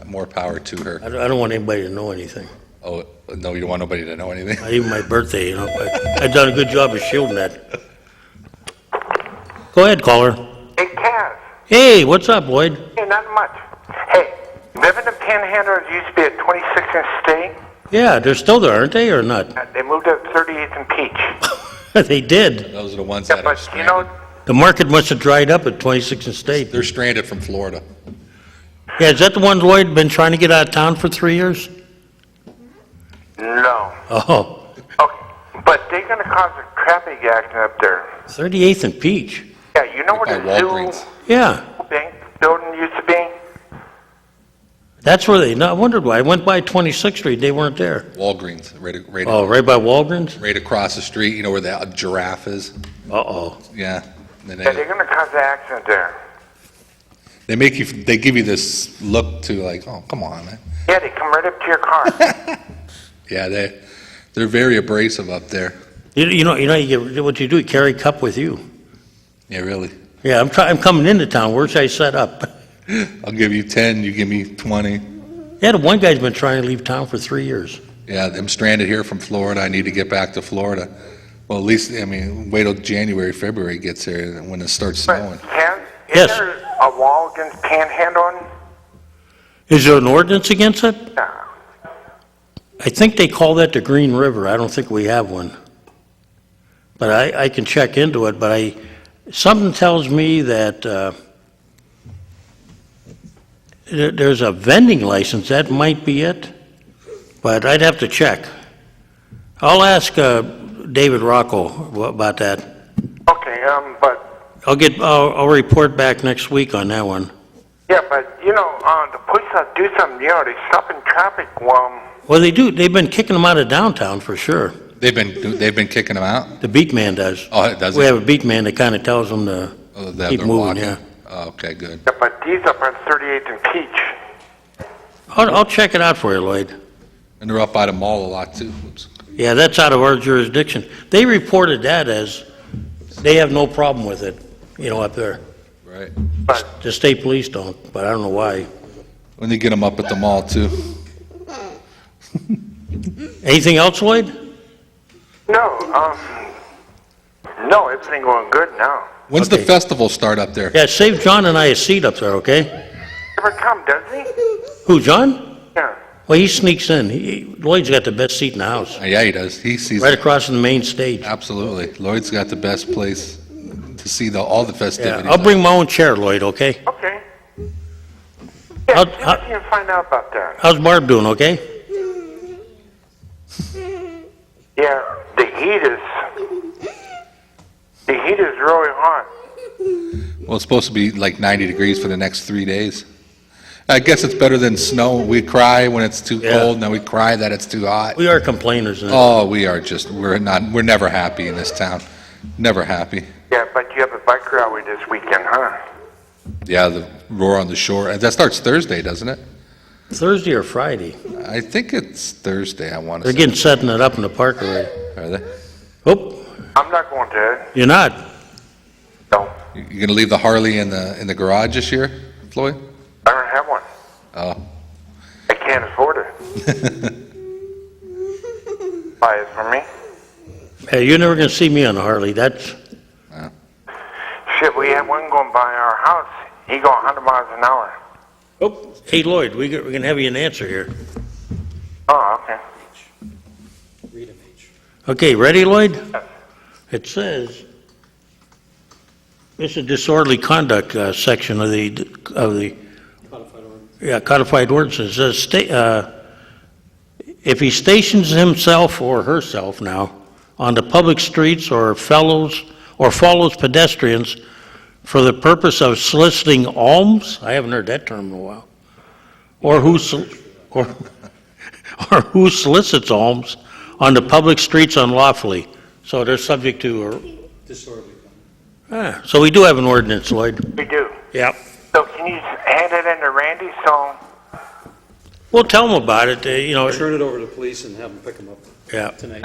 More power to her. I don't want anybody to know anything. Oh, no, you don't want nobody to know anything? Not even my birthday, I've done a good job of shielding that. Go ahead, caller. Hey, Kaz. Hey, what's up, Lloyd? Hey, not much. Hey, living in Panhandle used to be at 26th and State. Yeah, they're still there, aren't they, or not? They moved up 38th and Peach. They did. Those are the ones Yeah, that are but stranded. The market must have dried up at 26th and State. They're stranded from Florida. Yeah, is that the one Lloyd been trying to get out of town for 3 years? No. Oh, Okay, but they're going to cause a traffic accident up there. 38th and Peach. Yeah, you know By where the Walgreens. zoo Yeah, bank building used to be? that's where I wondered why. I went by 26th Street, they weren't there. Walgreens, Oh, right by Walgreens? right across the street, you know where the giraffe is? Uh-oh. Yeah. And Yeah, they're going to cause an accident there. they give you this look to like, oh, come on, man. Yeah, they come right up to your car. Yeah, they're very abrasive up there. You get what you do, you carry a cup with you. Yeah, really. Yeah, I'm coming into town, where should I set up? I'll give you 10, you give me 20. Yeah, the one guy's been trying to leave town for 3 years. Yeah, I'm stranded here from Florida. I need to get back to Florida. Well, at least, wait till January, February gets here when it starts snowing. Kaz, Yes. is there a wall against panhandling? Is there an ordinance against it? Yeah. I think they call that the Green River. I don't think we have one. But I can check into it, but something tells me that there's a vending license. That might be it, but I'd have to check. I'll ask David Rocco about that. Okay, but I'll report back next week on that one. yeah, but the police have to do something. They stopping traffic. Well, they do. They've been kicking them out of downtown for sure. They've been kicking them out? The beat man does. Oh, does We it? have a beat man that kind of tells them to That keep they're moving. walking? Yeah. Oh, okay, good. Yeah, but these up on 38th and Peach. I'll check it out for you, Lloyd. And they're up by the mall a lot, too. Oops. Yeah, that's out of our jurisdiction. They reported that as they have no problem with it, up there. Right. But The state police don't, but I don't know why. When they get them up at the mall, too. Anything else, Lloyd? No, no, everything going good now. When's the festival start up there? Yeah, save John and I a seat up there, okay? Never come, does he? Who, John? Yeah. Well, he sneaks in. Lloyd's got the best seat in the house, Yeah, he does. He sees right across from the main stage. Absolutely. Lloyd's got the best place to see all the Yeah, festivities. I'll bring my own chair, Lloyd, okay? Okay. Yeah, see How- what you can find out about that. How's Barb doing, okay? Yeah, the heat is really hot. Well, it's supposed to be like 90 degrees for the next 3 days. I guess it's better than snow. We cry when it's too Yeah. cold, now we cry that it's too hot. We are complainers. Oh, we're never happy in this town. Never happy. Yeah, but you have a bike rally this weekend, huh? Yeah, the Roar on the Shore. That starts Thursday, doesn't it? Thursday or Friday? I think it's Thursday, I want to They're say. getting setting it up in the park already. Are they? Oh, I'm not going to it. you're not? No, You gonna leave the Harley in the garage this year, Floyd? I don't have one. Oh. I can't afford it. Buy it for me. Hey, you're never gonna see me on a Harley. That's, Shit, we had one going by our house. He go 100 miles an hour. oh, hey Lloyd, we're gonna have you an answer here. Oh, okay. Okay, ready, Lloyd? It says, it's a disorderly conduct section of the codified ordinance. It says, if he stations himself or herself now on the public streets or follows pedestrians for the purpose of soliciting alms, I haven't heard that term in a while, or who solicits alms on the public streets unlawfully. So they're subject to. Disorderly So we do have an ordinance, Lloyd. We do. Yep. So can you hand it in to Randy so... We'll tell them about it, Turn it over to the police and have them pick them up yeah. tonight.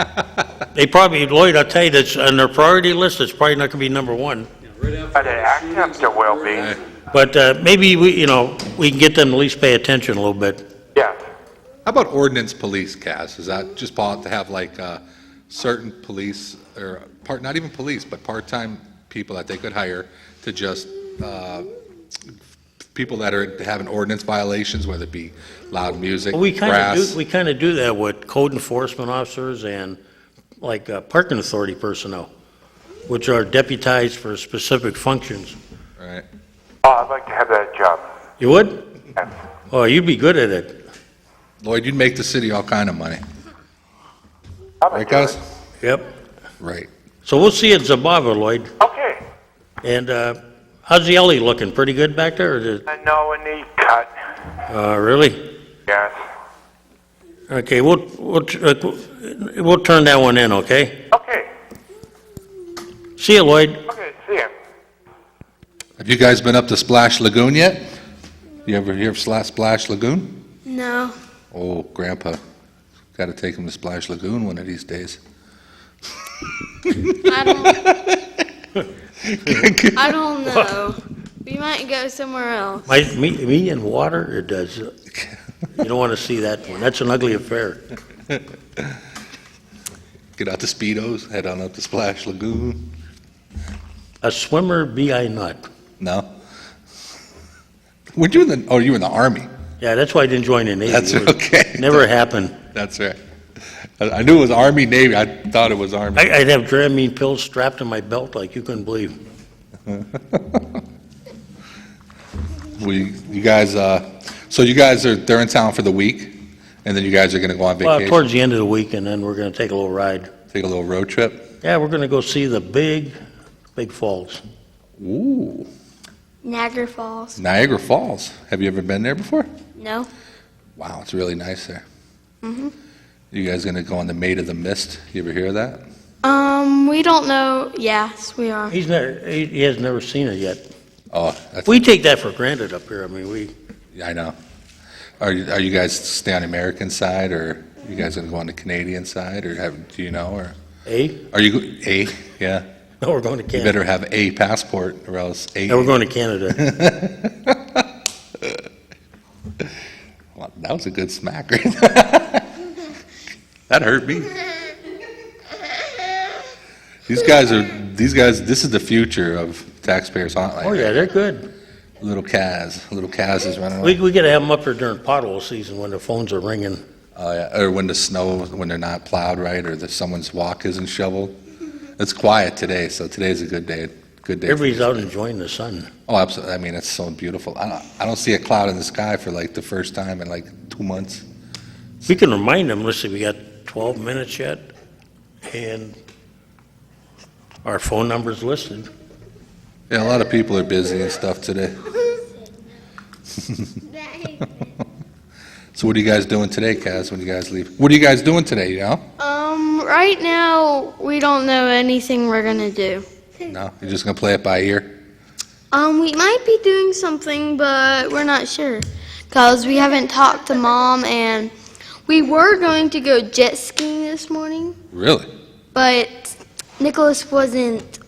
They probably, Lloyd, I'll tell you, that's on their priority list, it's probably not gonna be number one. Yeah, right after But it the acts up shootings, to will be. But maybe we can get them to at least pay attention a little bit. Yeah. How about ordinance police, Cass? Is that just to have like certain police, or not even police, but part-time people that they could hire to just, people that are having ordinance violations, whether it be loud music, Well, we grass? kind of do that with code enforcement officers and like parking authority personnel, which are deputized for specific functions. Right. Oh, I'd like to have that job. You would? Yes. Oh, you'd be good at it. Lloyd, you'd make the city all kind of money. How about Right, guys? Yep. Right. So we'll see you at Zabava, Lloyd. Okay. And how's the Ellie looking? Pretty good back there? Or I know a knee cut. really? Yes. Okay, we'll turn that one in, okay? Okay. See you, Lloyd. Okay, see ya. Have you guys been up to Splash Lagoon yet? You ever hear of Splash Lagoon? No. Oh, Grandpa, got to take him to Splash Lagoon one of these days. I don't know. We might go somewhere else. Me in water, it does. You don't want to see that one. That's an ugly affair. Get out the Speedos, head on up to Splash Lagoon. A swimmer be I not. No? Were you in you were in the Army. Yeah, that's why I didn't join the Navy. That's It was- okay. Never happened. That's right. I knew it was Army, Navy. I thought it was Army. I'd have Dramamine pills strapped to my belt like you couldn't believe. You guys, so you guys they're in town for the week, and then you guys are going to go on Well, vacation, towards the end of the week, and then we're going to take a little ride. take a little road trip. Yeah, we're going to go see the big falls. Ooh, Niagara Falls. Niagara Falls. Have you ever been there before? No. Wow, it's really nice there. You guys going to go on the Maid of the Mist? You ever hear of that? We don't know. Yes, we are. He has never seen it yet. Oh, that's, We take that for granted up here. I mean, I know. Are you guys stay on the American side, or you guys going to go on the Canadian side, or do you know, or are you Yeah. No, we're going to You Canada. better have a passport, or else No, we're going to Canada. That was a good smack right there. That hurt me. These guys, this is the future of Taxpayers Hotline. Oh, yeah, they're good. Little Kaz is running away. We gotta have them up there during pothole season when the phones are ringing. Oh, yeah, or when the snow, when they're not plowed right, or someone's walk isn't shoveled. It's quiet today, so today's a good day. Good day. Everybody's out enjoying the sun. Oh, absolutely. I mean, it's so beautiful. I don't see a cloud in the sky for like the first time in like 2 months. We can remind them, listen, we got 12 minutes yet, and our phone number's listed. Yeah, a lot of people are busy and stuff today. So what are you guys doing today, Kaz, when you guys leave? What are you guys doing today, you know? Right now, we don't know anything we're gonna do. No? You're just going to play it by ear? We might be doing something, but we're not sure. Because we haven't talked to Mom, and we were going to go jet skiing this morning. Really? But Nicholas wasn't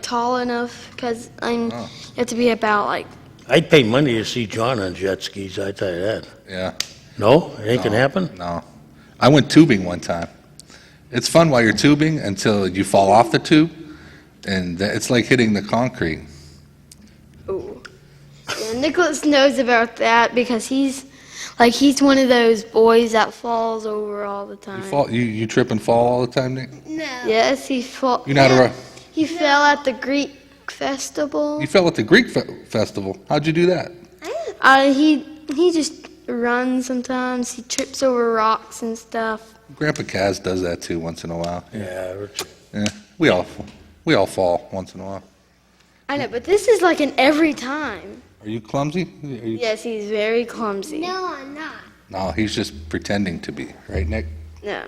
tall enough, because you have to be about I'd pay money to see John on jet skis, I tell you that. Yeah. No? It ain't gonna happen? No. I went tubing one time. It's fun while you're tubing until you fall off the tube, and it's like hitting the concrete. Ooh. Yeah, Nicholas knows about that because he's one of those boys that falls over all the time. You trip and fall all the time, Nick? No. Yes, he fell. You're not a... He fell at the Greek festival. You fell at the Greek festival. How'd you do that? He just runs sometimes. He trips over rocks and stuff. Grandpa Kaz does that too once in a while. Yeah. Yeah. We all fall once in a while. I know, but this is like an every time. Are you clumsy? Yes, he's very clumsy. No, I'm not. No, he's just pretending to be, right, Nick? No.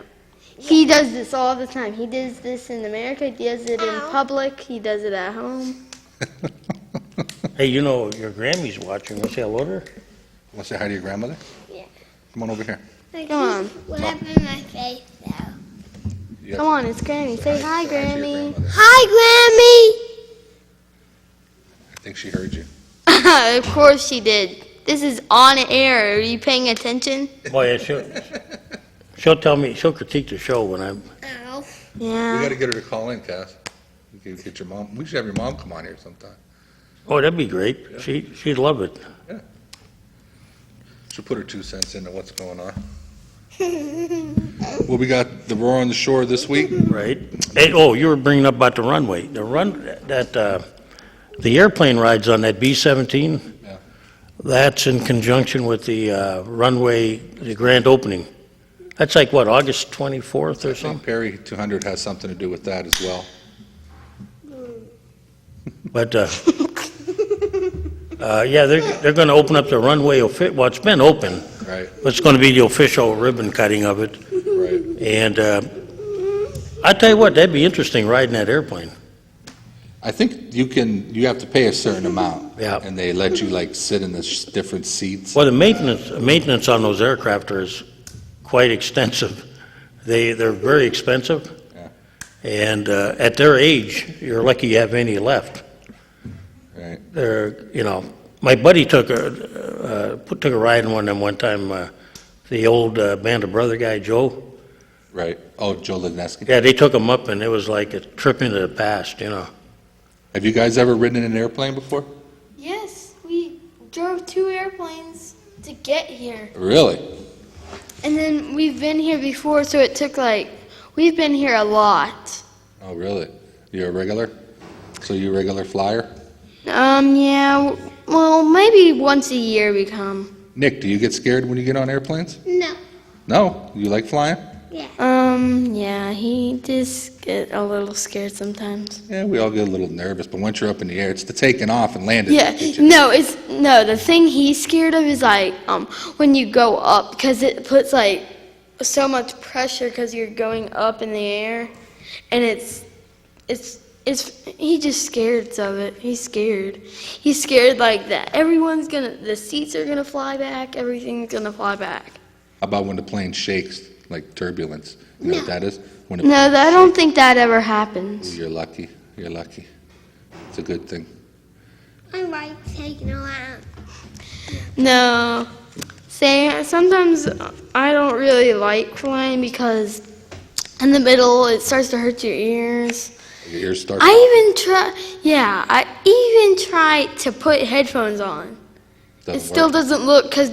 He does this all the time. He does this in America. He does it in public. He does it at home. Hey, you know, your Grammy's watching. Want to say hello to her? Want to say hi to your grandmother? Yeah. Come on over here. Like, Come on. What happened to my face, though? You Come on, it's Grammy. Say hi, Say hi to your Grammy. grandmother. Hi, I think she heard you. Of course she did. This is on air. Are you paying attention? Boy, she'll tell me, she'll critique the show when I'm, Grammy. Ow. We Yeah. got to get her to call in, Cass. We can get your mom. We should have your mom come on here sometime. oh, that'd be great. She'd love it. She'll put her 2 cents into what's going on. Well, we got the Roar on the Shore this week. Right. Hey, oh, you were bringing up about the runway. The airplane rides on that B-17, Yeah. that's in conjunction with the runway, the grand opening. That's like, what, August 24th or I think something? Perry 200 has something to do with that as well. But, yeah, they're going to open up the runway, well, it's been open, Right, but it's going to be the official ribbon cutting of it. right. And I tell you what, that'd be interesting riding that airplane. I think you have to pay a certain amount. Yeah. And they let you like sit in the different seats. Well, the maintenance on those aircraft is quite extensive. They're very expensive. Yeah. And at their age, you're lucky you have any left. Right. My buddy took a ride in one of them one time, the old Band of Brother guy, Joe. Right. Oh, Joe Lineski. Yeah, they took him up and it was like a trip into the past, Have you guys ever ridden in an airplane before? Yes, we drove 2 airplanes to get here. Really? And then we've been here before, so it took we've been here a lot. Oh, really? You're a regular? So you're a regular flyer? Yeah, well, maybe once a year we come. Nick, do you get scared when you get on airplanes? No. No? You like flying? Yeah. Yeah, he just get a little scared sometimes. Yeah, we all get a little nervous, but once you're up in the air, it's the taking off and landing. Yeah, that gets you. no, the thing he's scared of is when you go up, because it puts so much pressure because you're going up in the air, and he just scared of it. He's scared. He's scared that the seats are gonna fly back, everything's gonna fly back. How about when the plane shakes, like turbulence? You know what that is? When it No, I don't think that ever happens. You're lucky. You're lucky. It's a good thing. I like taking around. No. Sometimes I don't really like flying because in the middle it starts to hurt your ears. Your ears start. I even try to put headphones on. It still doesn't work because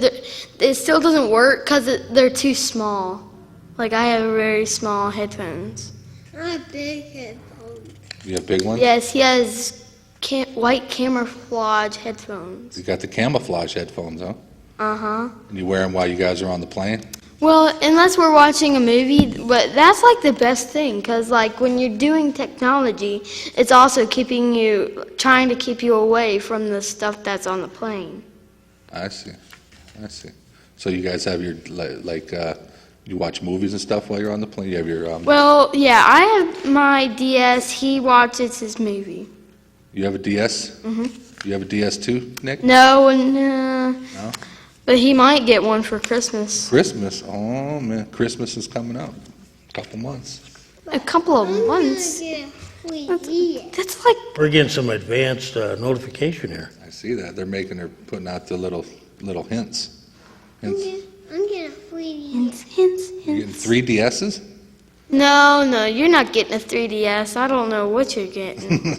they're too small. Like I have very small headphones. I have big headphones. You have big ones? Yes, he has white camouflage headphones. You got the camouflage headphones, huh? Uh-huh. And you wear them while you guys are on the plane? Well, unless we're watching a movie, but that's like the best thing because like when you're doing technology, it's also trying to keep you away from the stuff that's on the plane. I see. So you guys have your, you watch movies and stuff while you're on the plane? You have your, Well, yeah, I have my DS. He watches his movie. You have a DS? Mm-hmm. You have a DS too, Nick? No. No? But he might get one for Christmas. Christmas? Oh, man. Christmas is coming up. A couple months. A couple of months? That's like... We're getting some advanced notification here. I see that. They're putting out the little hints. I'm getting a free Hints. You getting 3 DSs? No, you're not getting a 3DS. I don't know what you're getting.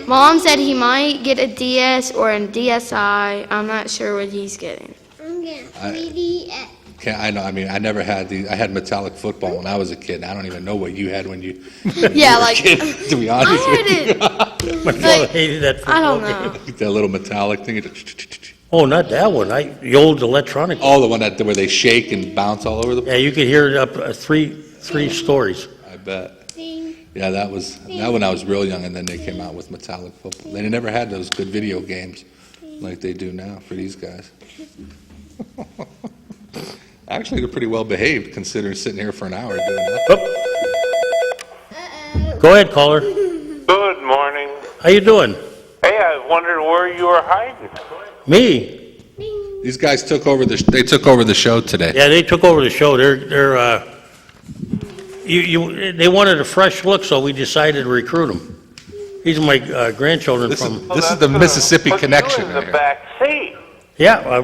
Mom said he might get a DS or a DSi. I'm not sure what he's getting. I'm getting a 3DS. I know. I mean, I never had I had metallic football when I was a kid. I don't even know what you had when you were a kid, to be honest with you. My father hated that football I don't know. That little metallic thing. Oh, not that one. The old electronic. Oh, the one where they shake and bounce all over the place? Yeah, you could hear it up three stories. I bet. Yeah, that when I was real young, and then they came out with metallic football. They never had those good video games like they do now for these guys. Actually, they're pretty well behaved considering sitting here for an hour doing that. Go ahead, caller. Good morning. How you doing? Hey, I wondered where you were hiding. Me? These guys took over the show today. Yeah, they took over the show. They wanted a fresh look, so we decided to recruit them. These are my grandchildren This from. is the Mississippi Connection. You in the Right here. back seat. Yeah,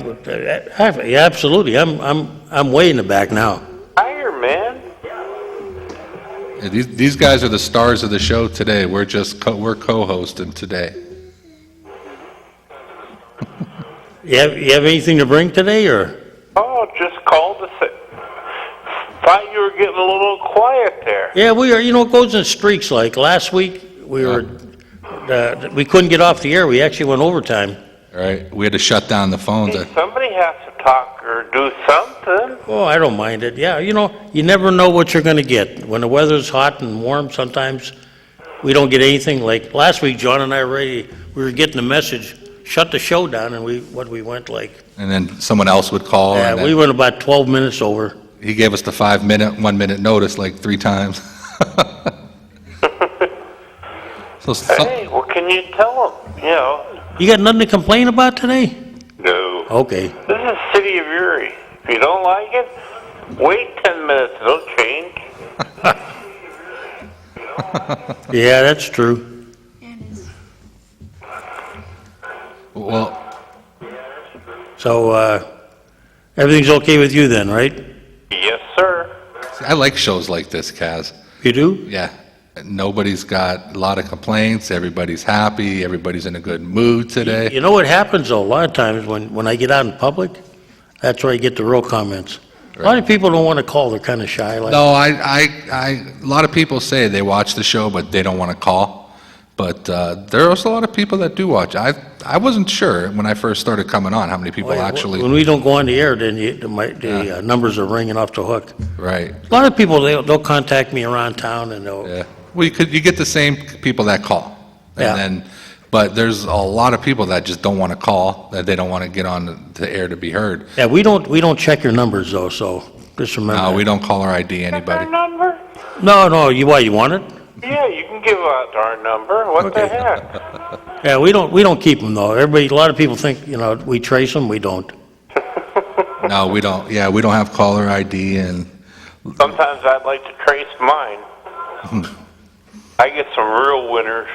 yeah, absolutely. I'm way in the back now. Higher, man. Yeah, these guys are the stars of the show today. We're co-hosting today. You have anything to bring today, or? Oh, just called to say. Thought you were getting a little quiet there. Yeah, we are. It goes in streaks. Like last week, we couldn't get off the air. We actually went overtime. Right? We had to shut down the phones. Hey, somebody has to talk or do something. Oh, I don't mind it. Yeah, you never know what you're going to get. When the weather's hot and warm, sometimes we don't get anything. Like last week, John and I we were getting the message, shut the show down, and we went like. And then someone else would call. Yeah, we went about 12 minutes over. He gave us the 1 minute notice like 3 times. Hey, what can you tell them? You got nothing to complain about today? No. Okay. This is the city of Erie. If you don't like it, wait 10 minutes. It'll change. Yeah, that's true. Well, so everything's okay with you then, right? Yes, sir. I like shows like this, Kaz. You do? Yeah. Nobody's got a lot of complaints. Everybody's happy. Everybody's in a good mood today. You know what happens though? A lot of times when I get out in public, that's where I get the real comments. A lot of people don't want to call. They're kind of shy. Like, No, a lot of people say they watch the show, but they don't want to call. But there are also a lot of people that do watch. I wasn't sure when I first started coming on how many people actually. When we don't go on the air, then the numbers are ringing off the hook. Right. A lot of people they'll contact me around town and they'll. Yeah. Well, you get the same people that call, and but there's a lot of people that just don't want to call, that they don't want to get on the air to be heard. Yeah, we don't check your numbers though, so just remember. No, that. we don't call or ID anybody. Our number? No, you want it? Yeah, you can give out our number. What the heck? Yeah, we don't keep them though. A lot of people think we trace them. We don't. No, we don't. Yeah, we don't have caller ID, and Sometimes I'd like to trace mine. I get some real winners.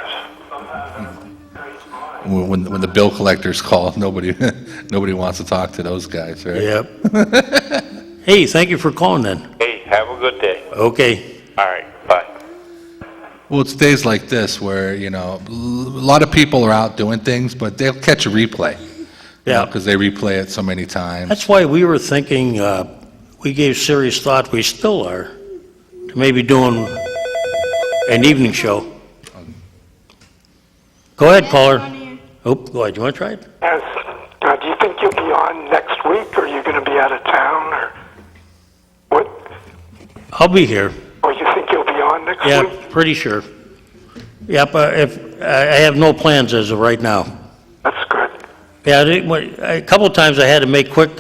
when the bill collectors call, nobody wants to talk to those guys, right? Yep. Hey, thank you for calling then. Hey, have a good day. Okay. All right, bye. Well, it's days like this where, a lot of people are out doing things, but they'll catch a replay. Yeah. Because they replay it so many times. That's why we were thinking, we gave serious thought, we still are, to maybe doing an evening show. Go ahead, caller. Oh, go ahead. You want to try it? Yes. Do you think you'll be on next week, or are you going to be out of town, or what? I'll be here. Or you think you'll be on next Yeah, week? pretty sure. Yep, if, I have no plans as of right now. That's good. Yeah, a couple of times I had to make quick,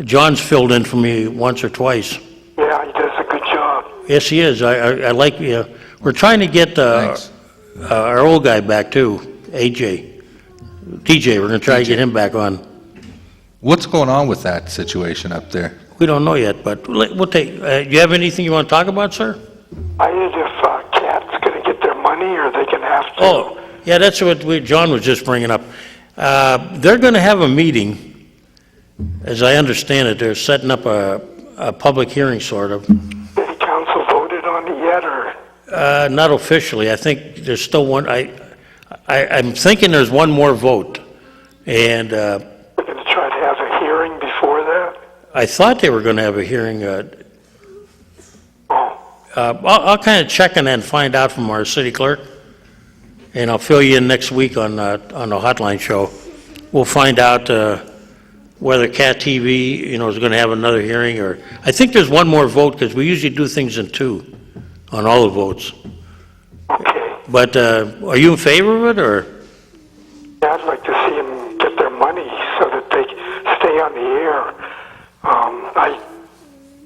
John's filled in for me once or twice. Yeah, he does a good job. Yes, he is. I like, we're trying to get Thanks. our old guy back too, AJ. DJ, we're going to try to get him back on. What's going on with that situation up there? We don't know yet, but we'll take, do you have anything you want to talk about, sir? I heard if CAT's going to get their money, or they can have to. Oh, yeah, that's what John was just bringing up. They're going to have a meeting, as I understand it. They're setting up a public hearing, sort of. City council voted on it yet, or? Not officially. I think there's still one. I'm thinking there's one more vote, and We're going to try to have a hearing before that? I thought they were going to have a hearing. Oh, I'll kind of check on that and find out from our city clerk, and I'll fill you in next week on the Hotline show. We'll find out whether Cat TV, is going to have another hearing, or I think there's one more vote because we usually do things in two on all the votes. okay. But are you in favor of it, or? Yeah, I'd like to see them get their money so that they stay on the air. I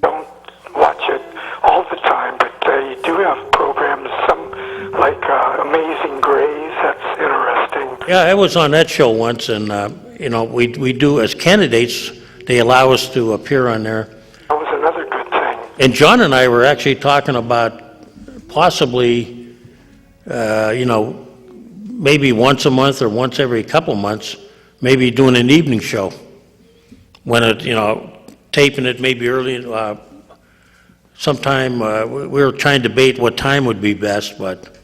don't watch it all the time, but they do have programs, some like Amazing Grace. That's interesting. Yeah, I was on that show once, and we do as candidates. They allow us to appear on there. That was another good thing. And John and I were actually talking about possibly, maybe once a month or once every couple months, maybe doing an evening show. When it, taping it maybe early, sometime, we were trying to debate what time would be best, but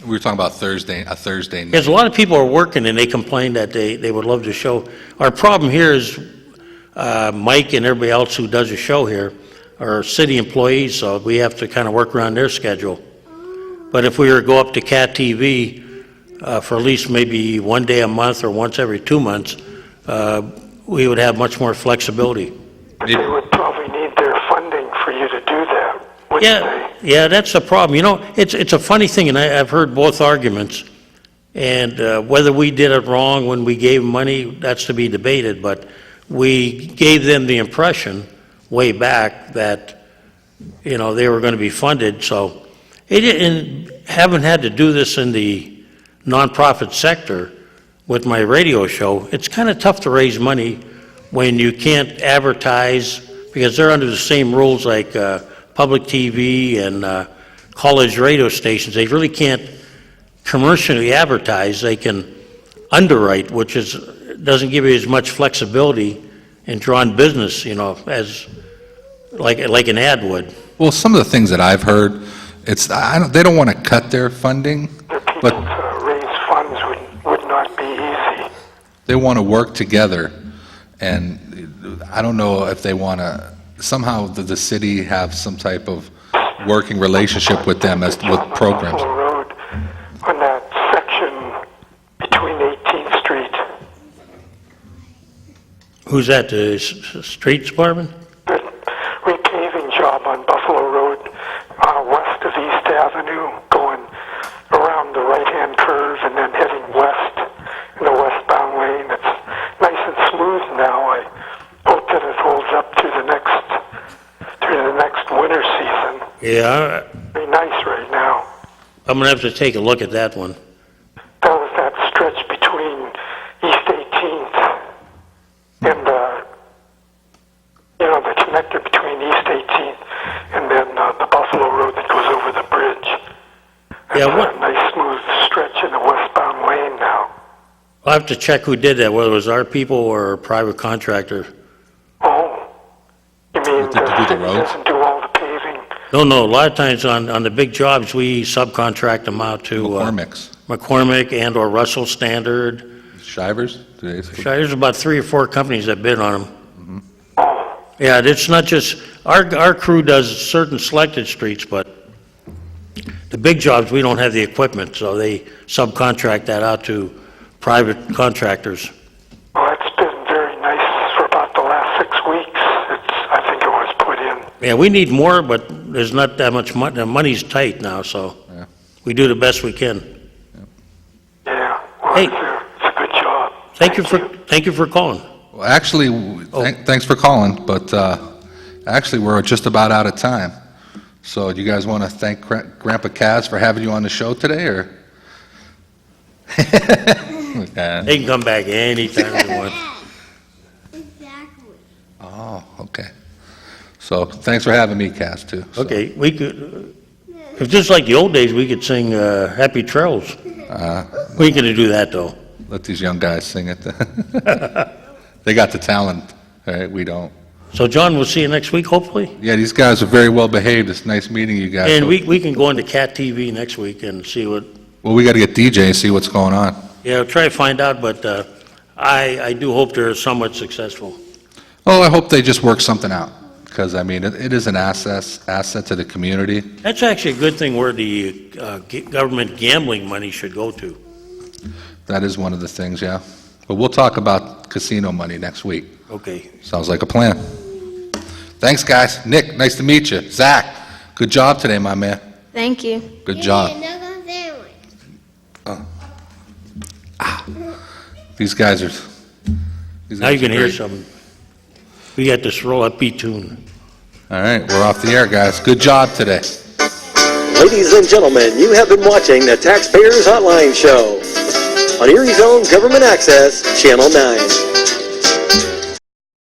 We were talking about a Thursday night. because a lot of people are working and they complain that they would love the show. Our problem here is Mike and everybody else who does a show here are city employees, so we have to kind of work around their schedule. But if we were to go up to Cat TV for at least maybe one day a month or once every 2 months, we would have much more flexibility. But they would probably need their funding for you to do that, wouldn't they? Yeah, that's the problem. It's a funny thing, and I've heard both arguments. And whether we did it wrong when we gave money, that's to be debated. But we gave them the impression way back that, they were going to be funded. So and haven't had to do this in the nonprofit sector with my radio show. It's kind of tough to raise money when you can't advertise because they're under the same rules like public TV and college radio stations. They really can't commercially advertise. They can underwrite, which doesn't give you as much flexibility in drawing business, as like an ad would. Well, some of the things that I've heard, they don't want to cut their funding, but To raise funds would not be easy. they want to work together. And I don't know if they want to, somehow the city have some type of working relationship with them with programs. Buffalo Road, on that section between 18th Street. Who's that, the streets department? The repaving job on Buffalo Road, west of East Avenue, going around the right-hand curve and then heading west in the westbound lane. It's nice and smooth now. I hope that it holds up through the next winter season. Yeah, Very nice right now. I'm gonna have to take a look at that one. That was that stretch between East 18th and the connector between East 18th and then the Buffalo Road that goes over the bridge. Yeah, It's what- a nice smooth stretch in the westbound lane now. I'll have to check who did that, whether it was our people or a private contractor. Oh, you mean Did they do the city roads? doesn't do all the paving? No, a lot of times on the big jobs, we subcontract them out to McCormick and/or Russell Standard. Shivers? There's about 3 or 4 companies that bid on them. Yeah, it's not just, our crew does certain selected streets, but the big jobs, we don't have the equipment, so they subcontract that out to private contractors. Well, it's been very nice for about the last 6 weeks. I think it was put in. Yeah, we need more, but there's not that much money. The money's tight now, so we do the best we can. Yeah, well, Hey. it's a good job. Thank you for calling. Well, actually, thanks for calling, but actually, we're just about out of time. So do you guys want to thank Grandpa Kaz for having you on the show today, or? They can come back anytime they want. Exactly. Oh, okay. So thanks for having me, Kaz, too. So, Okay, we could, if just like the old days, we could sing Happy Trails. We ain't gonna do that, though. let these young guys sing it. They got the talent, right? We don't. So, John, we'll see you next week, hopefully? Yeah, these guys are very well behaved. It's nice meeting you guys. And we can go into Cat TV next week and see what, Well, we got to get DJ and see what's going on. yeah, try to find out, but I do hope they're somewhat successful. Oh, I hope they just work something out, because, I mean, it is an asset to the community. That's actually a good thing where the government gambling money should go to. That is one of the things, yeah. But we'll talk about casino money next week. Okay. Sounds like a plan. Thanks, guys. Nick, nice to meet you. Zach, good job today, my man. Thank you. Good job. These guys are... Now you can hear something. We got this roll up beat tune. All right, we're off the air, guys. Good job today. Ladies and gentlemen, you have been watching the Taxpayers Hotline Show on Erie's own Government Access, Channel 9.